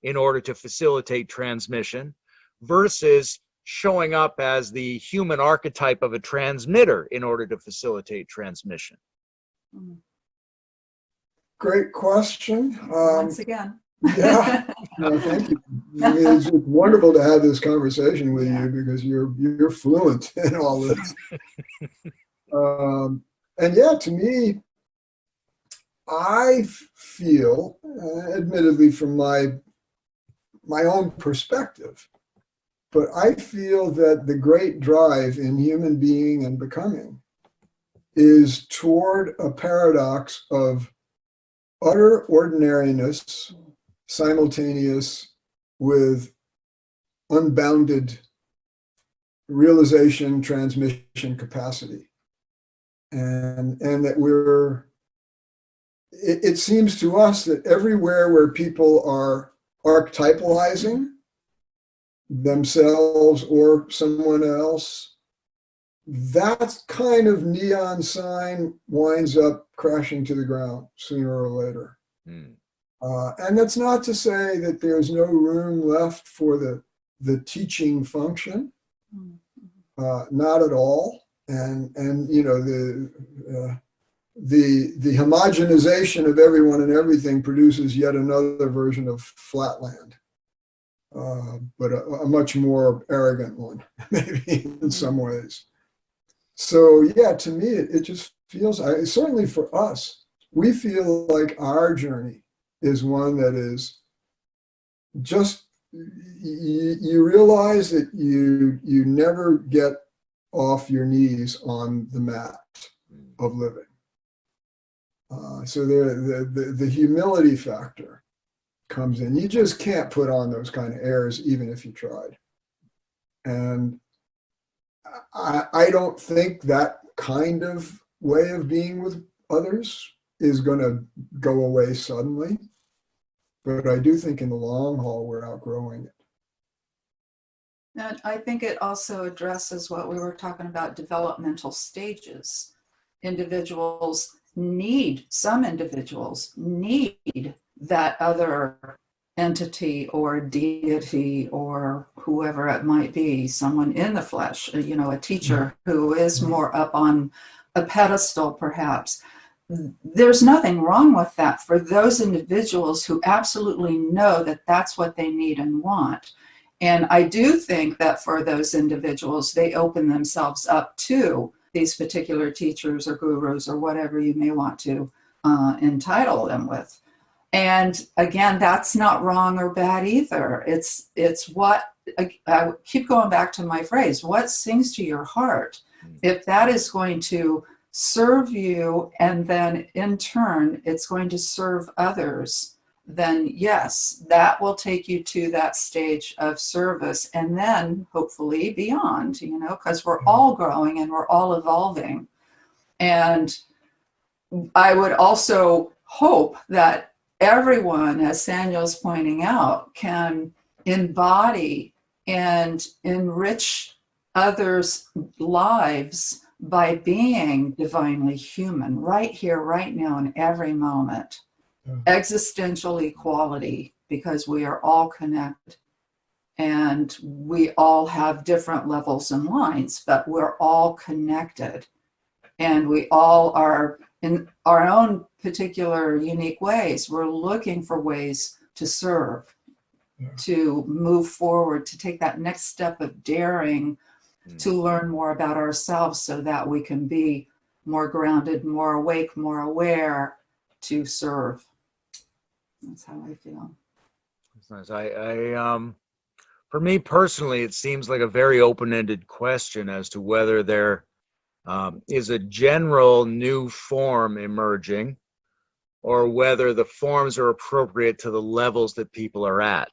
in order to facilitate transmission versus showing up as the human archetype of a transmitter in order to facilitate transmission?
Great question.
Once again.
Yeah, no, thank you. I mean, it's wonderful to have this conversation with you because you're fluent in all this. And yeah, to me, I feel, admittedly from my own perspective, but I feel that the great drive in human being and becoming is toward a paradox of utter ordinariness simultaneous with unbounded realization, transmission capacity. And that it seems to us that everywhere where people are archetypalizing themselves or someone else, that kind of neon sign winds up crashing to the ground sooner or later. And that's not to say that there's no room left for the teaching function, not at all. And you know, the homogenization of everyone and everything produces yet another version of flatland, but a much more arrogant one, maybe in some ways. So yeah, to me, it just feels, certainly for us, we feel like our journey is one that is just, you realize that you never get off your knees on the mat of living. So the humility factor comes in. You just can't put on those kind of airs even if you tried. And I don't think that kind of way of being with others is going to go away suddenly. But I do think in the long haul, we're outgrowing it.
And I think it also addresses what we were talking about, developmental stages. Some individuals need that other entity or deity or whoever it might be, someone in the flesh, a teacher who is more up on a pedestal perhaps. There's nothing wrong with that for those individuals who absolutely know that that's what they need and want. And I do think that for those individuals, they open themselves up to these particular teachers or gurus or whatever you may want to entitle them with. And again, that's not wrong or bad either. It's what, I keep going back to my phrase, what sings to your heart? If that is going to serve you, and then in turn, it's going to serve others, then yes, that will take you to that stage of service, and then hopefully beyond, because we're all growing and we're all evolving. And I would also hope that everyone, as Saniel's pointing out, can embody and enrich others' lives by being divinely human right here, right now, in every moment. Existential equality, because we are all connected and we all have different levels and lines, but we're all connected, and we all are in our own particular unique ways. We're looking for ways to serve, to move forward, to take that next step of daring to learn more about ourselves so that we can be more grounded, more awake, more aware to serve. That's how I feel.
That's nice. For me personally, it seems like a very open-ended question as to whether there is a general new form emerging, or whether the forms are appropriate to the levels that people are at.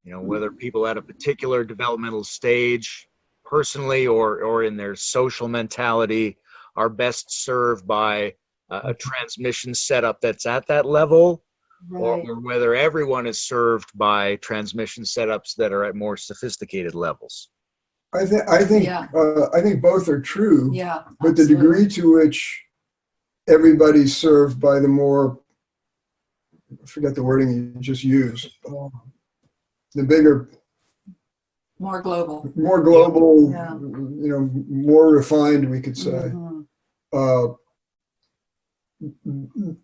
Whether people at a particular developmental stage, personally or in their social mentality, are best served by a transmission setup that's at that level,
Right.
or whether everyone is served by transmission setups that are at more sophisticated levels.
I think both are true.
Yeah.
But
absolutely.
the degree to which everybody's served by the more, I forget the wording you just used, the bigger,
More global.
yeah. More refined, we could say.
Mm-hmm.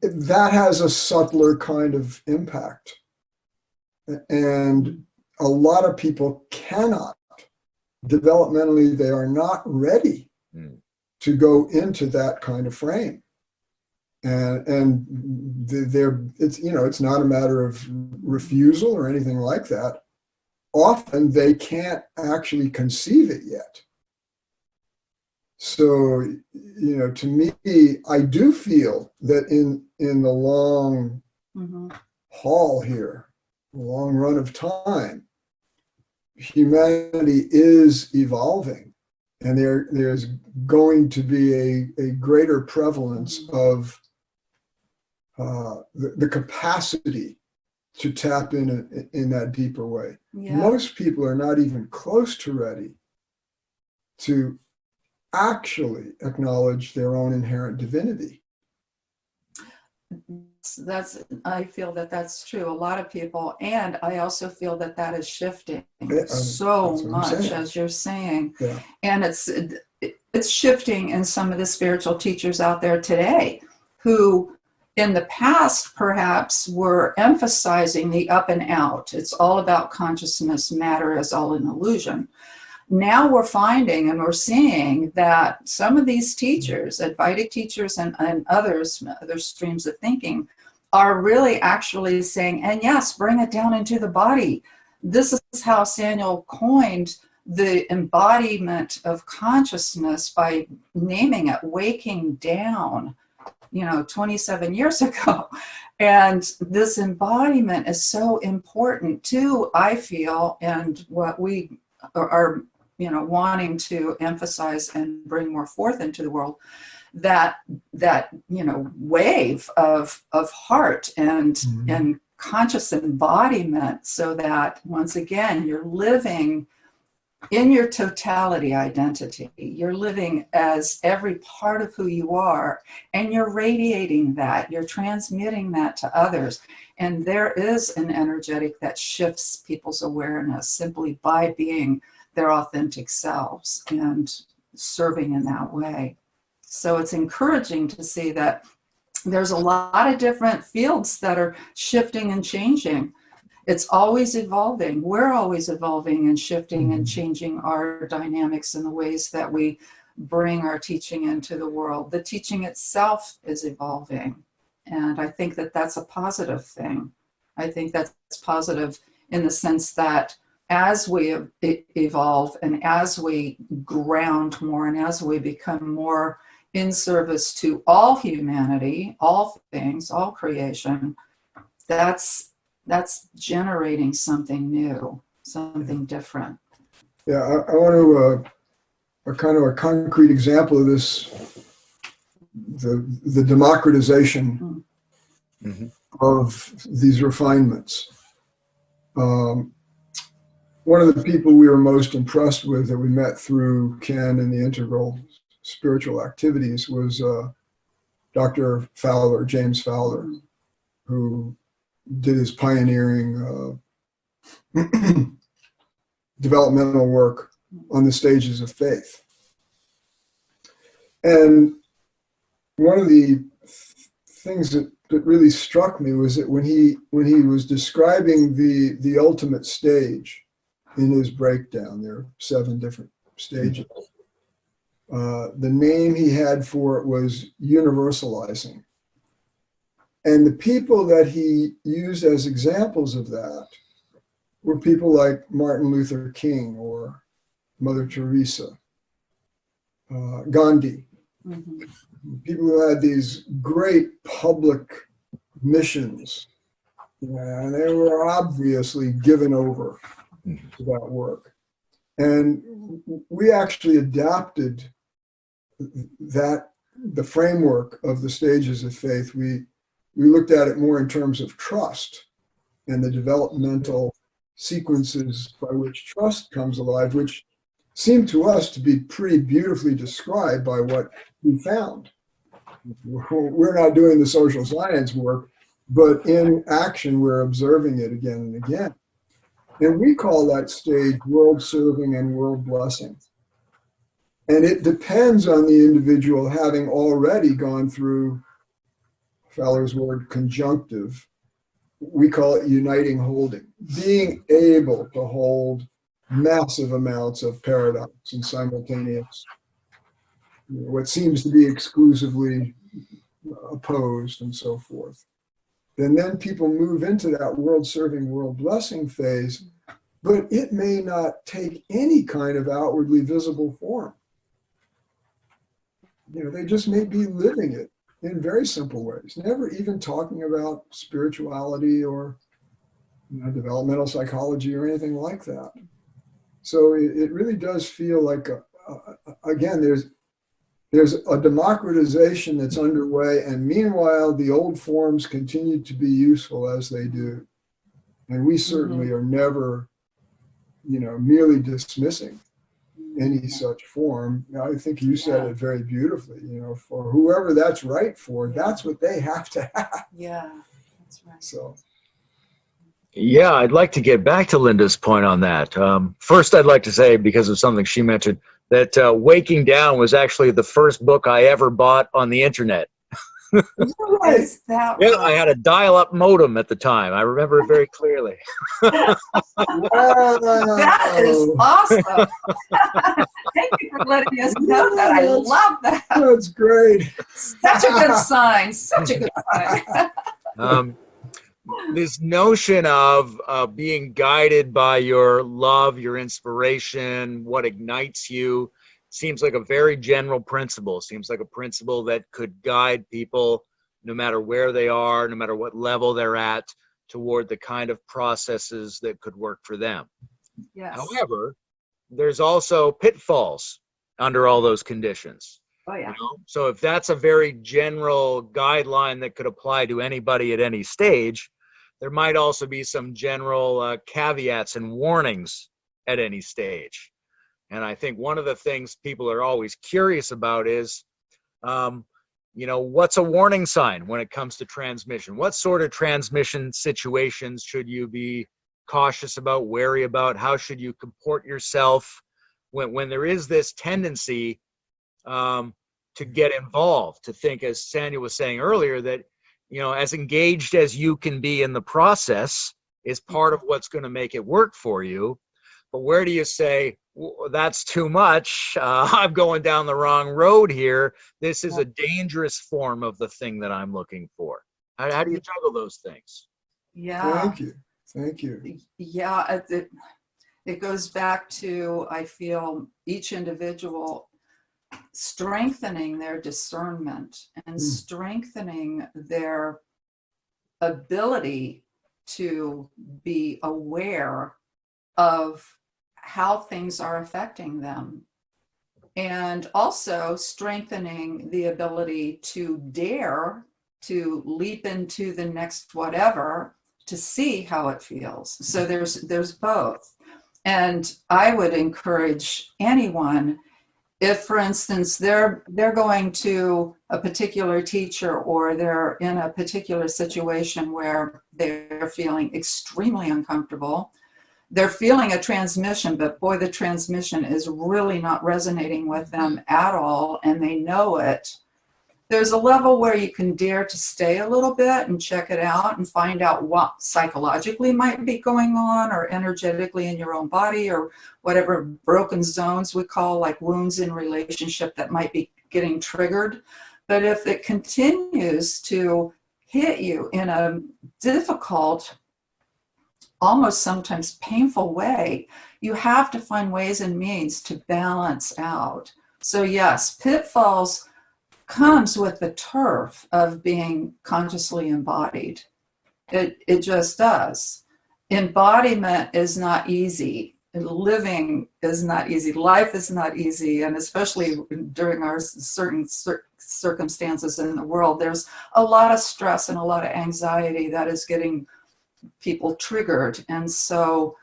That has a subtler kind of impact. And a lot of people cannot, developmentally, they are not ready to go into that kind of frame. And it's not a matter of refusal or anything like that. Often they can't actually conceive it yet. So, to me, I do feel that in the long haul here, long run of time, humanity is evolving, and there's going to be a greater prevalence of the capacity to tap in that deeper way.
Yeah.
Most people are not even close to ready to actually acknowledge their own inherent divinity.
I feel that that's true. A lot of people, and I also feel that is shifting
so
much, as you're saying.
Yeah.
And it's shifting in some of the spiritual teachers out there today who in the past perhaps were emphasizing the up and out. It's all about consciousness, matter is all an illusion. Now we're finding and we're seeing that some of these teachers, Advaitic teachers and others, other streams of thinking, are really actually saying, and yes, bring it down into the body. This is how Saniel coined the embodiment of consciousness by naming it waking down, 27 years ago. And this embodiment is so important too, I feel, and what we are wanting to emphasize and bring more forth into the world, that wave of heart and conscious embodiment, so that once again you're living in your totality identity. You're living as every part of who you are, and you're radiating that, you're transmitting that to others. And there is an energetic that shifts people's awareness simply by being their authentic selves and serving in that way. So it's encouraging to see that there's a lot of different fields that are shifting and changing. it's always evolving. We're always evolving and shifting and changing our dynamics in the ways that we bring our teaching into the world. The teaching itself is evolving. And I think that that's a positive thing. I think that's positive in the sense that as we evolve and as we ground more and as we become more in service to all humanity, all things, all creation, that's generating something new, something different.
Yeah, I want to, a kind of a concrete example of this, the democratization of these refinements. One of the people we were most impressed with that we met through Ken and the integral spiritual activities was Dr. Fowler, James Fowler, who did his pioneering developmental work on the stages of faith. And one of the things that really struck me was that when he was describing the ultimate stage in his breakdown, there are 7 different stages. The name he had for it was universalizing. And the people that he used as examples of that were people like Martin Luther King or Mother Teresa, Gandhi, people who had these great public missions, and they were obviously given over to that work. And we actually adapted the framework of the stages of faith. We looked at it more in terms of trust and the developmental sequences by which trust comes alive, which seemed to us to be pretty beautifully described by what we found. We're not doing the social science work, but in action, we're observing it again and again. And we call that stage world serving and world blessing. And it depends on the individual having already gone through Fowler's word conjunctive. We call it uniting holding, being able to hold massive amounts of paradox and simultaneous, what seems to be exclusively opposed and so forth. And then people move into that world serving, world blessing phase, but it may not take any kind of outwardly visible form. They just may be living it in very simple ways, never even talking about spirituality or developmental psychology or anything like that. So it really does feel like, again, there's a democratization that's underway, and meanwhile, the old forms continue to be useful as they do. And we certainly are never, merely dismissing any such form. I think you said it very beautifully, for whoever that's right for, that's what they have to have.
Yeah, that's right.
So.
Yeah, I'd like to get back to Linda's point on that. First, I'd like to say, because of something she mentioned, that Waking Down was actually the first book I ever bought on the internet.
Right.
Yeah, I had a dial-up modem at the time. I remember it very clearly.
That is awesome. Thank you for letting us know that. I love that.
That's great.
Such a good sign. Such a good sign.
This notion of being guided by your love, your inspiration, what ignites you, seems like a very general principle. Seems like a principle that could guide people no matter where they are, no matter what level they're at, toward the kind of processes that could work for them.
Yes.
However, there's also pitfalls under all those conditions.
Oh, yeah.
So if that's a very general guideline that could apply to anybody at any stage, there might also be some general caveats and warnings at any stage. And I think one of the things people are always curious about is, what's a warning sign when it comes to transmission? What sort of transmission situations should you be cautious about, wary about? How should you comport yourself when there is this tendency to get involved, to think, as Saniel was saying earlier, that, as engaged as you can be in the process, is part of what's going to make it work for you. But where do you say, that's too much, I'm going down the wrong road here, this is a dangerous form of the thing that I'm looking for? How do you juggle those things?
Yeah.
Thank you. Thank you.
Yeah, it goes back to, I feel, each individual strengthening their discernment and strengthening their ability to be aware of how things are affecting them, and also strengthening the ability to dare to leap into the next whatever to see how it feels. So there's both. And I would encourage anyone, if, for instance, they're going to a particular teacher, or they're in a particular situation where they're feeling extremely uncomfortable, they're feeling a transmission, but boy, the transmission is really not resonating with them at all, and they know it. There's a level where you can dare to stay a little bit and check it out and find out what psychologically might be going on, or energetically in your own body, or whatever broken zones we call, like wounds in relationship, that might be getting triggered. But if it continues to hit you in a difficult, almost sometimes painful way, you have to find ways and means to balance out. So yes, pitfalls comes with the turf of being consciously embodied. It just does. Embodiment is not easy. Living is not easy. Life is not easy. And especially during our certain circumstances in the world, there's a lot of stress and a lot of anxiety that is getting people triggered. And so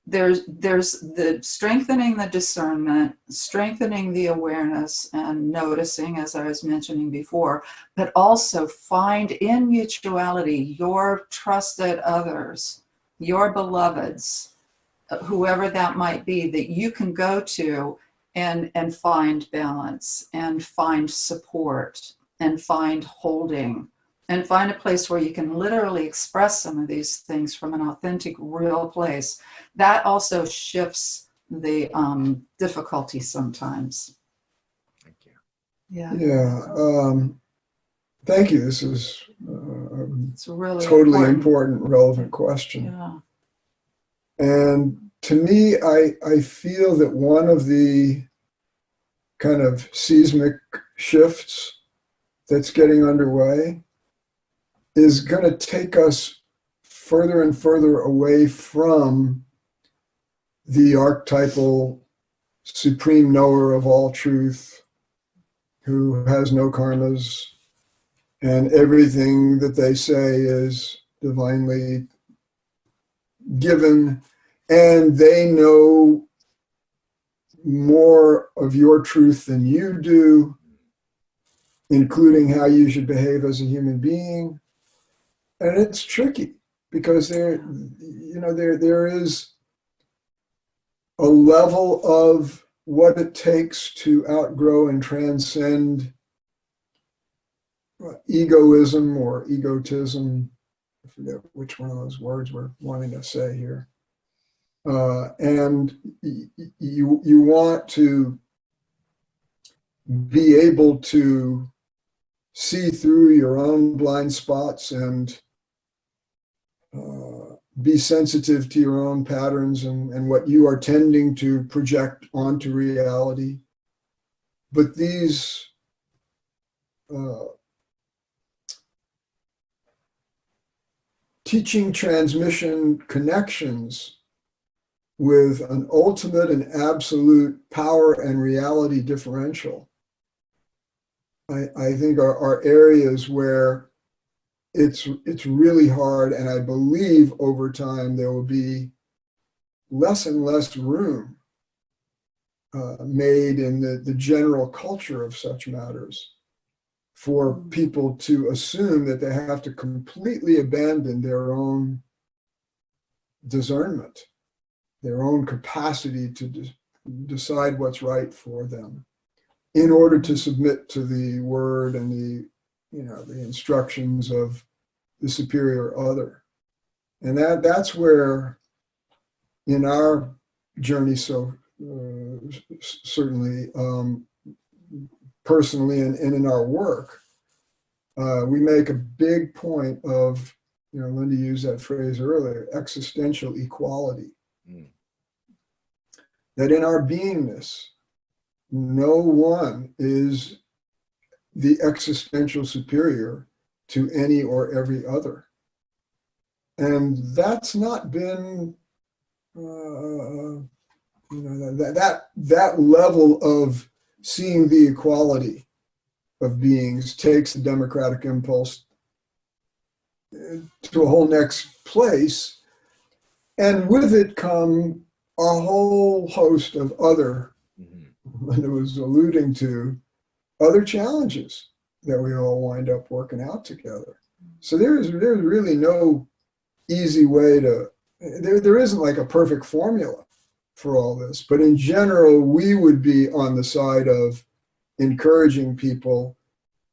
there's the strengthening the discernment, strengthening the awareness and noticing, as I was mentioning before, but also find in mutuality your trusted others, your beloveds, whoever that might be, that you can go to and find balance and find support and find holding, and find a place where you can literally express some of these things from an authentic, real place. That also shifts the difficulty sometimes.
Thank you.
Yeah.
Yeah. Thank you. This is
It's really
totally important, relevant question.
Yeah.
And to me, I feel that one of the kind of seismic shifts that's getting underway is going to take us further and further away from the archetypal supreme knower of all truth, who has no karmas, and everything that they say is divinely given, and they know more of your truth than you do, including how you should behave as a human being. And it's tricky because there is a level of what it takes to outgrow and transcend egoism or egotism. I forget which one of those words we're wanting to say here. And you want to be able to see through your own blind spots and be sensitive to your own patterns and what you are tending to project onto reality. But these teaching transmission connections with an ultimate and absolute power and reality differential, I think are areas where it's really hard, and I believe over time there will be less and less room made in the general culture of such matters for people to assume that they have to completely abandon their own discernment, their own capacity to decide what's right for them, in order to submit to the word and the instructions of the superior other. And that's where in our journey, so certainly personally and in our work, we make a big point of, Linda used that phrase earlier, existential equality. That in our beingness, no one is the existential superior to any or every other. And that's not been, that level of seeing the equality of beings takes the democratic impulse to a whole next place. And with it come a whole host of other, Linda was alluding to, other challenges that we all wind up working out together. So there's really no easy way to, there isn't like a perfect formula for all this. But in general, we would be on the side of encouraging people,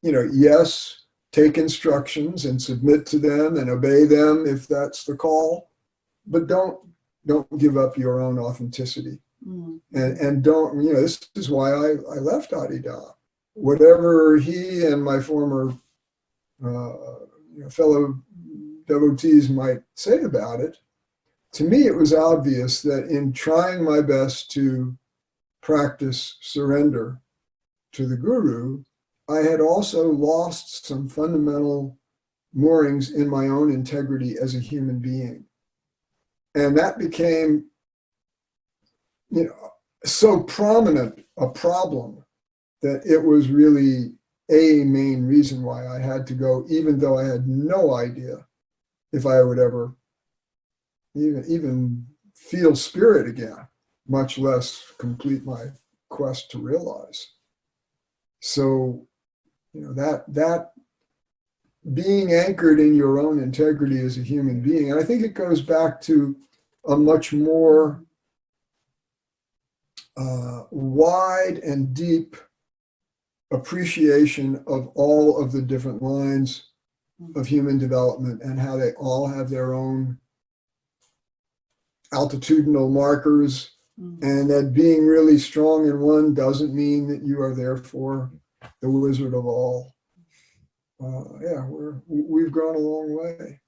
yes, take instructions and submit to them and obey them if that's the call, but don't give up your own authenticity. And don't, this is why I left Adida. Whatever he and my former fellow devotees might say about it, to me it was obvious that in trying my best to practice surrender to the Guru, I had also lost some fundamental moorings in my own integrity as a human being. And that became, so prominent a problem that it was really a main reason why I had to go, even though I had no idea if I would ever even feel spirit again, much less complete my quest to realize. So, that being anchored in your own integrity as a human being, and I think it goes back to a much more wide and deep appreciation of all of the different lines of human development and how they all have their own altitudinal markers, and that being really strong in one doesn't mean that you are therefore the wizard of all. We've grown a long way.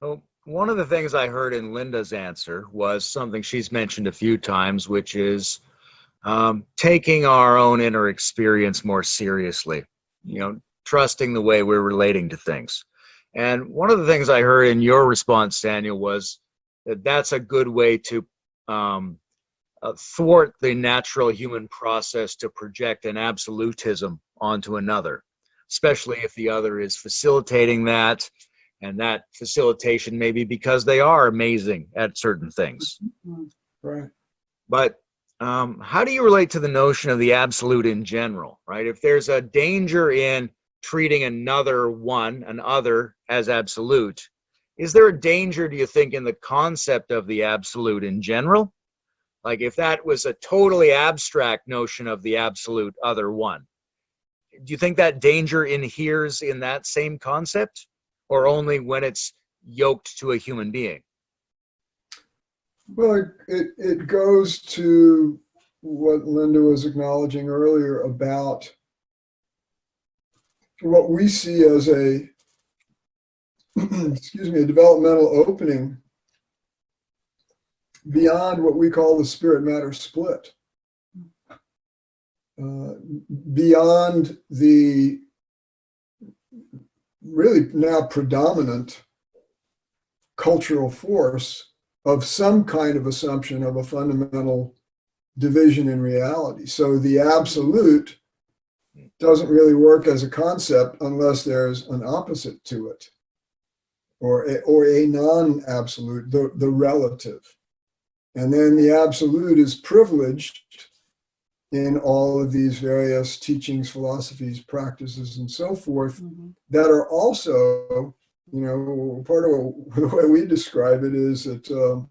Well, one of the things I heard in Linda's answer was something she's mentioned a few times, which is taking our own inner experience more seriously, trusting the way we're relating to things. And one of the things I heard in your response, Saniel, was that that's a good way to thwart the natural human process to project an absolutism onto another, especially if the other is facilitating that, and that facilitation may be because they are amazing at certain things.
Right.
But how do you relate to the notion of the absolute in general, right? If there's a danger in treating an other as absolute, is there a danger, do you think, in the concept of the absolute in general? Like if that was a totally abstract notion of the absolute other one, do you think that danger inheres in that same concept, or only when it's yoked to a human being?
Well, it goes to what Linda was acknowledging earlier about what we see as a a developmental opening beyond what we call the spirit matter split, beyond the really now predominant cultural force of some kind of assumption of a fundamental division in reality. So the absolute doesn't really work as a concept unless there's an opposite to it, or a non-absolute, the relative. And then the absolute is privileged in all of these various teachings, philosophies, practices, and so forth, that are also, part of the way we describe it is that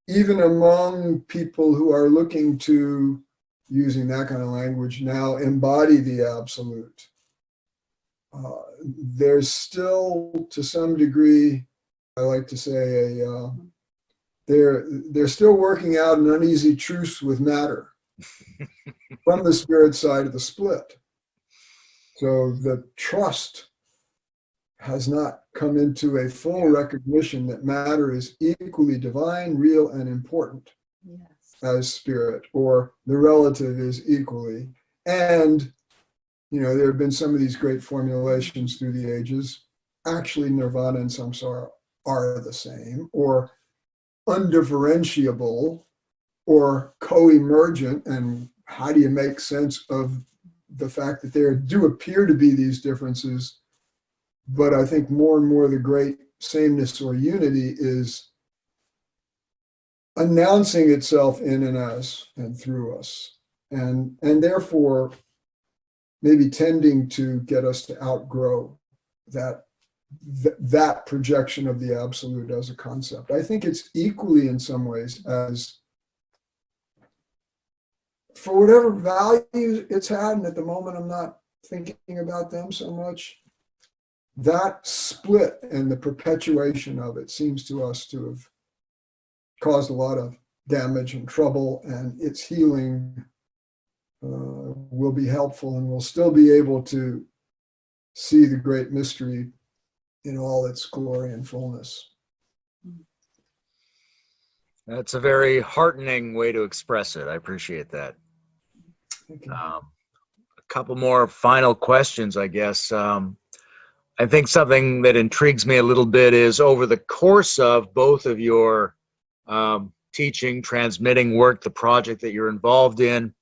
even among people who are looking to, using that kind of language now, embody the absolute, there's still, to some degree, I like to say, they're still working out an uneasy truce with matter from the spirit side of the split. So the trust has not come into a full recognition that matter is equally divine, real, and important as spirit, or the relative is equally. And, there have been some of these great formulations through the ages. Actually, nirvana and samsara are the same, or undifferentiable, or co-emergent. And how do you make sense of the fact that there do appear to be these differences? But I think more and more the great sameness or unity is announcing itself in and us and through us, and therefore maybe tending to get us to outgrow that projection of the absolute as a concept. I think it's equally in some ways as, for whatever value it's had, and at the moment I'm not thinking about them so much, that split and the perpetuation of it seems to us to have caused a lot of damage and trouble, and its healing will be helpful, and we'll still be able to see the great mystery in all its glory and fullness.
That's a very heartening way to express it. I appreciate that. A couple more final questions, I guess. I think something that intrigues me a little bit is, over the course of both of your teaching, transmitting work, the project that you're involved in,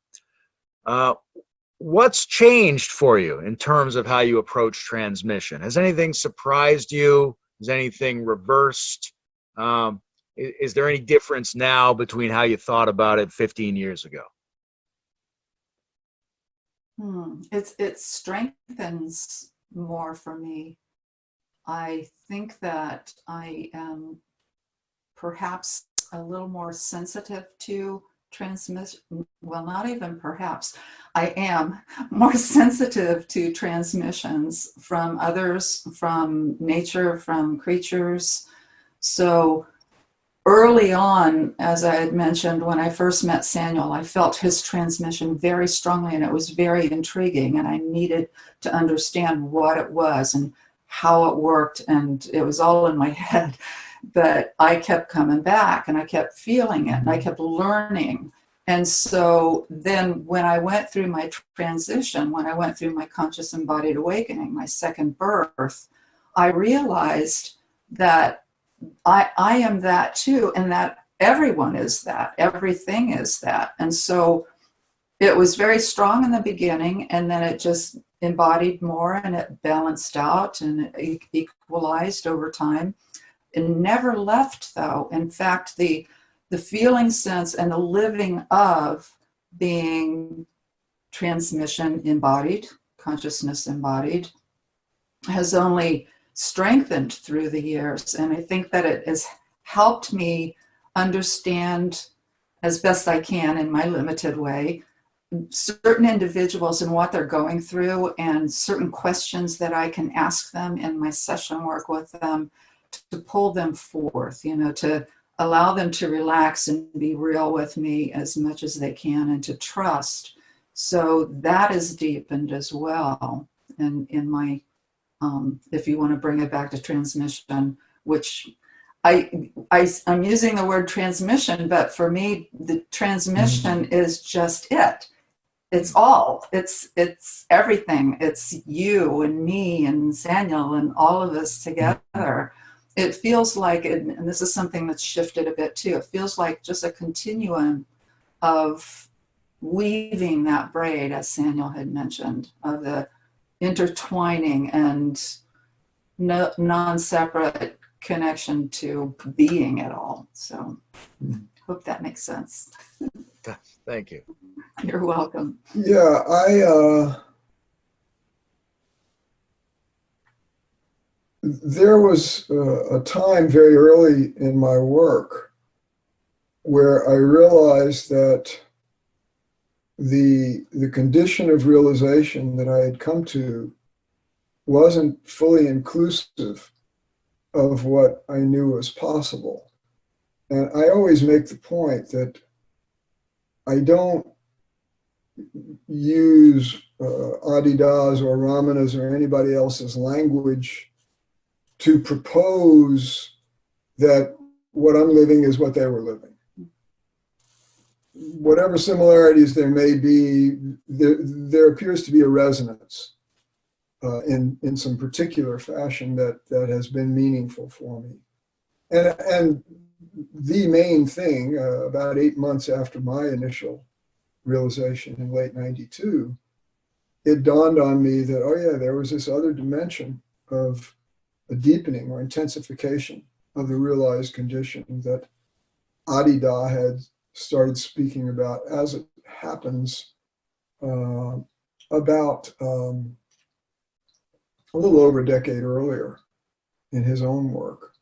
what's changed for you in terms of how you approach transmission? Has anything surprised you? Has anything reversed? Is there any difference now between how you thought about it 15 years ago?
It strengthens more for me. I think that I am perhaps a little more sensitive to transmission. Well, not even perhaps. I am more sensitive to transmissions from others, from nature, from creatures. So early on, as I had mentioned, when I first met Saniel, I felt his transmission very strongly, and it was very intriguing, and I needed to understand what it was and how it worked, and it was all in my head. But I kept coming back, and I kept feeling it, and I kept learning. And so then when I went through my transition, when I went through my conscious embodied awakening, my second birth, I realized that I am that too, and that everyone is that, everything is that. And so it was very strong in the beginning, and then it just embodied more, and it balanced out, and it equalized over time. It never left, though. In fact, the feeling sense and the living of being transmission embodied, consciousness embodied, has only strengthened through the years. And I think that it has helped me understand, as best I can in my limited way, certain individuals and what they're going through, and certain questions that I can ask them in my session work with them to pull them forth, to allow them to relax and be real with me as much as they can, and to trust. So that is deepened as well. And in my, if you want to bring it back to transmission, which I'm using the word transmission, but for me, the transmission is just it. It's all. It's everything. It's you and me and Saniel and all of us together. It feels like, and this is something that's shifted a bit too, it feels like just a continuum of weaving that braid, as Saniel had mentioned, of the intertwining and non-separate connection to being it all. So hope that makes sense.
Thank you.
You're welcome.
Yeah, there was a time very early in my work where I realized that the condition of realization that I had come to wasn't fully inclusive of what I knew was possible. And I always make the point that I don't use Adidas or Ramana's or anybody else's language to propose that what I'm living is what they were living. Whatever similarities there may be, there appears to be a resonance in some particular fashion that has been meaningful for me. And the main thing, about 8 months after my initial realization in late '92, it dawned on me that, oh yeah, there was this other dimension of a deepening or intensification of the realized condition that Adida had started speaking about, as it happens, about a little over a decade earlier in his own work.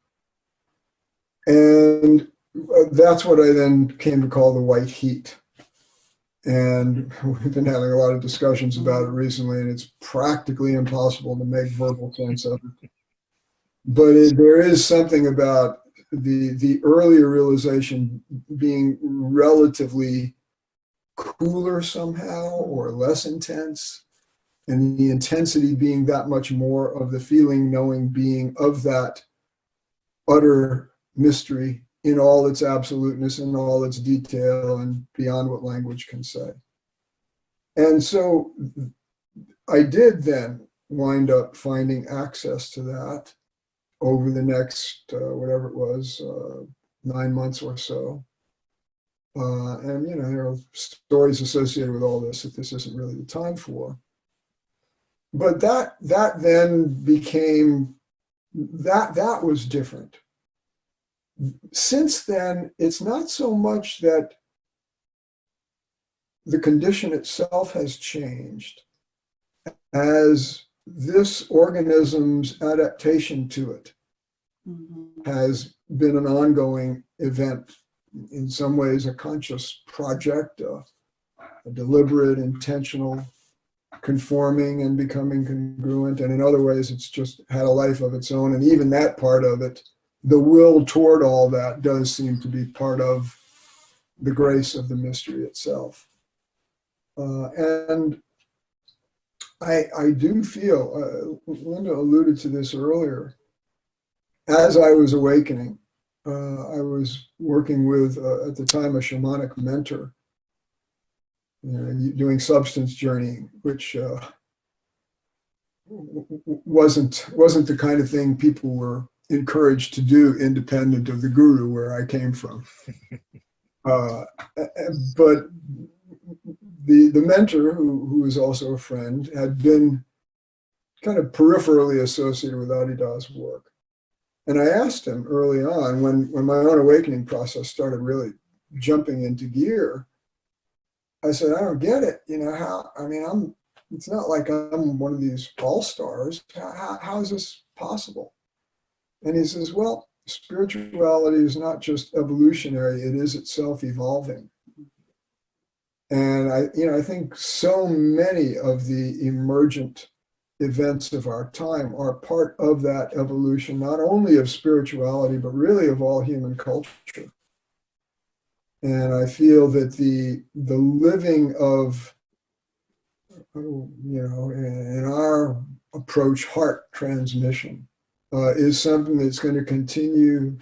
And that's what I then came to call the white heat. And we've been having a lot of discussions about it recently, and it's practically impossible to make verbal sense of it. But there is something about the earlier realization being relatively cooler somehow, or less intense, and the intensity being that much more of the feeling, knowing, being of that utter mystery in all its absoluteness and all its detail and beyond what language can say. And so I did then wind up finding access to that over the next, whatever it was, 9 months or so. And, you know, there are stories associated with all this that this isn't really the time for. But that then became, that was different. Since then, it's not so much that the condition itself has changed as this organism's adaptation to it has been an ongoing event, in some ways a conscious project, a deliberate, intentional conforming and becoming congruent, and in other ways it's just had a life of its own. And even that part of it, the will toward all that, does seem to be part of the grace of the mystery itself. And I do feel, Linda alluded to this earlier, as I was awakening, I was working with, at the time, a shamanic mentor, you know, doing substance journeying, which wasn't the kind of thing people were encouraged to do independent of the guru where I came from. But the mentor, who was also a friend, had been kind of peripherally associated with Adida's work. And I asked him early on, when my own awakening process started really jumping into gear, I said, I don't get it. You know, how, I mean, it's not like I'm one of these all-stars. How is this possible? And he says, well, spirituality is not just evolutionary, it is itself evolving. And I think so many of the emergent events of our time are part of that evolution, not only of spirituality, but really of all human culture. And I feel that the living of, you know, in our approach, heart transmission, is something that's going to continue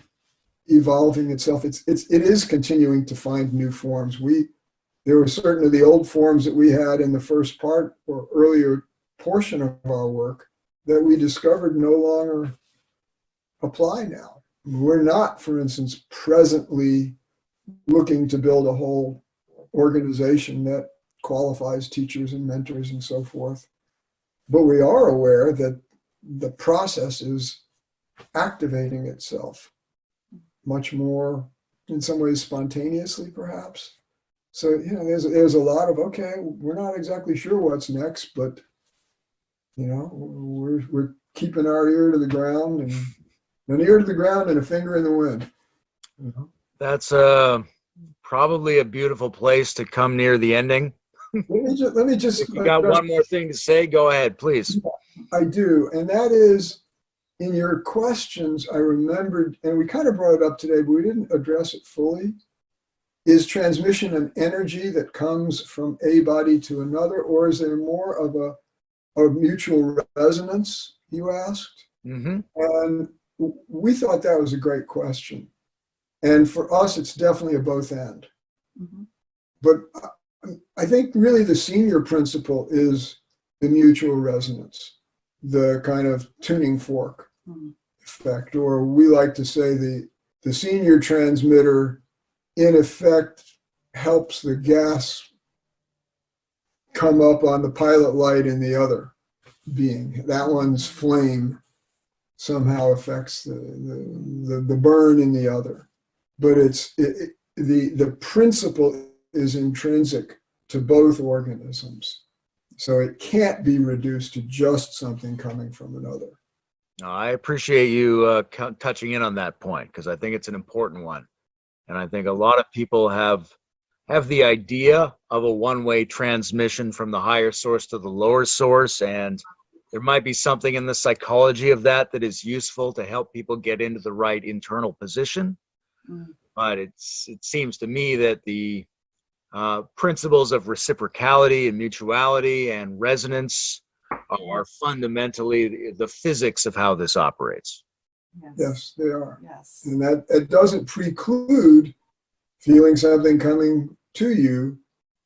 evolving itself. It is continuing to find new forms. There were certain of the old forms that we had in the first part or earlier portion of our work that we discovered no longer apply now. We're not, for instance, presently looking to build a whole organization that qualifies teachers and mentors and so forth. But we are aware that the process is activating itself much more, in some ways, spontaneously, perhaps. So, you know, there's a lot of, okay, we're not exactly sure what's next, but, you know, we're keeping our ear to the ground, and an ear to the ground and a finger in the wind. You know?
That's probably a beautiful place to come near the ending.
Let me just.
If you got one more thing to say, go ahead, please.
I do, and that is, in your questions, I remembered, and we kind of brought it up today, but we didn't address it fully. Is transmission an energy that comes from a body to another, or is there more of a mutual resonance, you asked?
Mm-hmm.
And we thought that was a great question. And for us, it's definitely a both end.
Mhm.
But I think really the senior principle is the mutual resonance, the kind of tuning fork effect, or we like to say the senior transmitter in effect helps the gas come up on the pilot light in the other being. That one's flame somehow affects the burn in the other. But the principle is intrinsic to both organisms. So it can't be reduced to just something coming from another.
No, I appreciate you touching in on that point, because I think it's an important one. And I think a lot of people have the idea of a one-way transmission from the higher source to the lower source, and there might be something in the psychology of that is useful to help people get into the right internal position. But it seems to me that the principles of reciprocality and mutuality and resonance are fundamentally the physics of how this operates.
Yes, they are.
Yes.
And that it doesn't preclude feeling something coming to you,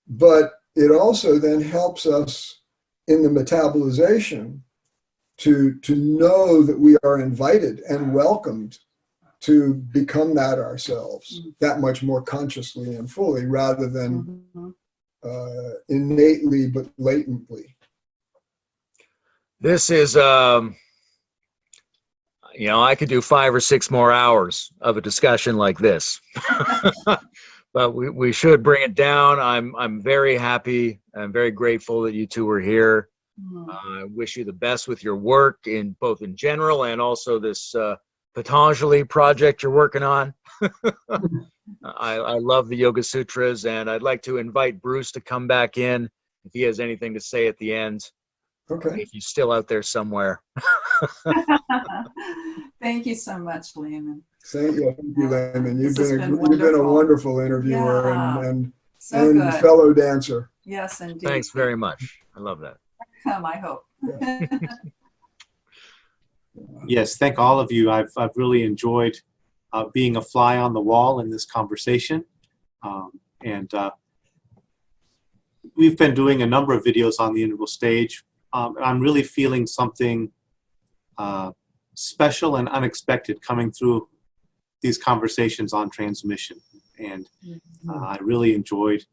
but it also then helps us in the metabolization to know that we are invited and welcomed to become that ourselves, that much more consciously and fully, rather than innately but latently.
This is, I could do 5 or 6 more hours of a discussion like this, but we should bring it down. I'm very happy. I'm very grateful that you two are here. I wish you the best with your work both in general and also this Patanjali project you're working on. I love the Yoga Sutras, and I'd like to invite Bruce to come back in if he has anything to say at the end.
Okay.
If he's still out there somewhere.
Thank you so much, Lehman.
Thank you, Lehman. You've
This has
been
been
a wonderful interviewer and
good.
fellow dancer.
Yes, indeed.
Thanks very much. I love that.
Come, I hope.
Yes, thank all of you. I've really enjoyed being a fly on the wall in this conversation. We've been doing a number of videos on the integral stage. And I'm really feeling something special and unexpected coming through these conversations on transmission. And I really enjoyed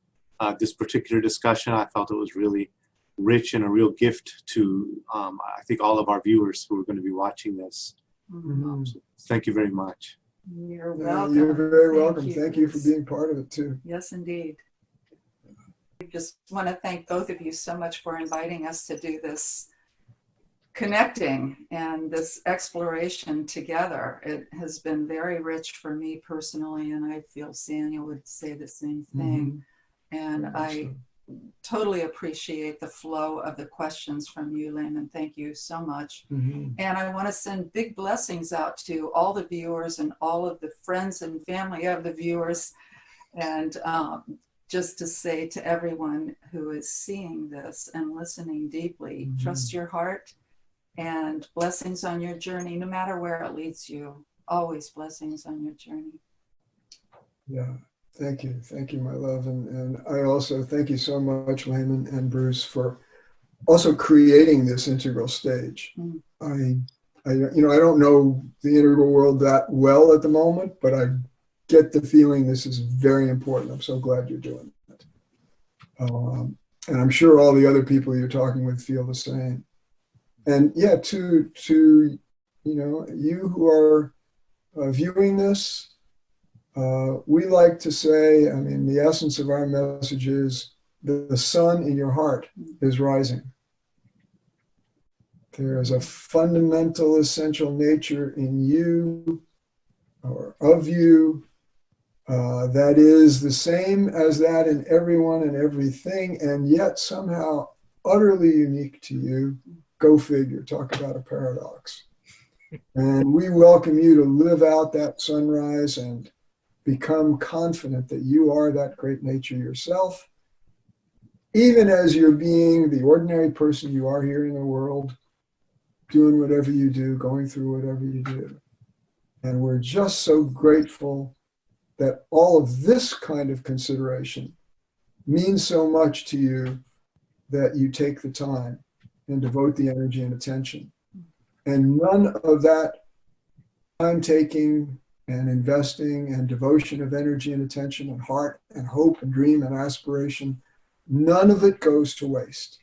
this particular discussion. I felt it was really rich and a real gift to, I think, all of our viewers who are going to be watching this. So thank you very much.
You're welcome.
You're very welcome.
you.
Thank you for being part of it, too.
Yes, indeed. I just want to thank both of you so much for inviting us to do this connecting and this exploration together. It has been very rich for me personally, and I feel Saniel would say the same thing. And I totally appreciate the flow of the questions from you, Lehman. Thank you so much. And I want to send big blessings out to all the viewers and all of the friends and family of the viewers. And just to say to everyone who is seeing this and listening deeply, trust your heart and blessings on your journey, no matter where it leads you. Always blessings on your journey.
Yeah. Thank you, my love, and I also thank you so much, Lehman and Bruce, for also creating this integral stage. I don't know the integral world that well at the moment, but I get the feeling this is very important. I'm so glad you're doing it, and I'm sure all the other people you're talking with feel the same. And yeah, to you who are viewing this. We like to say, the essence of our message is the sun in your heart is rising. There is a fundamental, essential nature in you or of you that is the same as that in everyone and everything, and yet somehow utterly unique to you. Go figure, talk about a paradox. And we welcome you to live out that sunrise and become confident that you are that great nature yourself, even as you're being the ordinary person you are here in the world, doing whatever you do, going through whatever you do. And we're just so grateful that all of this kind of consideration means so much to you that you take the time and devote the energy and attention. And none of that time taking and investing and devotion of energy and attention and heart and hope and dream and aspiration, none of it goes to waste.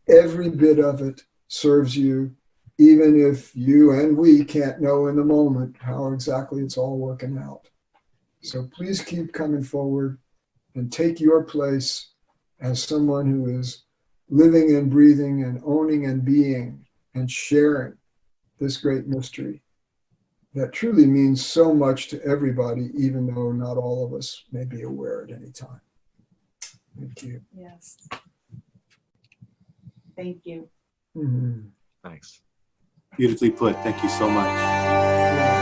Every bit of it serves you, even if you and we can't know in the moment how exactly it's all working out. So please keep coming forward and take your place as someone who is living and breathing and owning and being and sharing this great mystery that truly means so much to everybody, even though not all of us may be aware at any time. Thank you.
Yes. Thank you.
Mm-hmm.
Thanks.
Beautifully put. Thank you so much.
Yeah.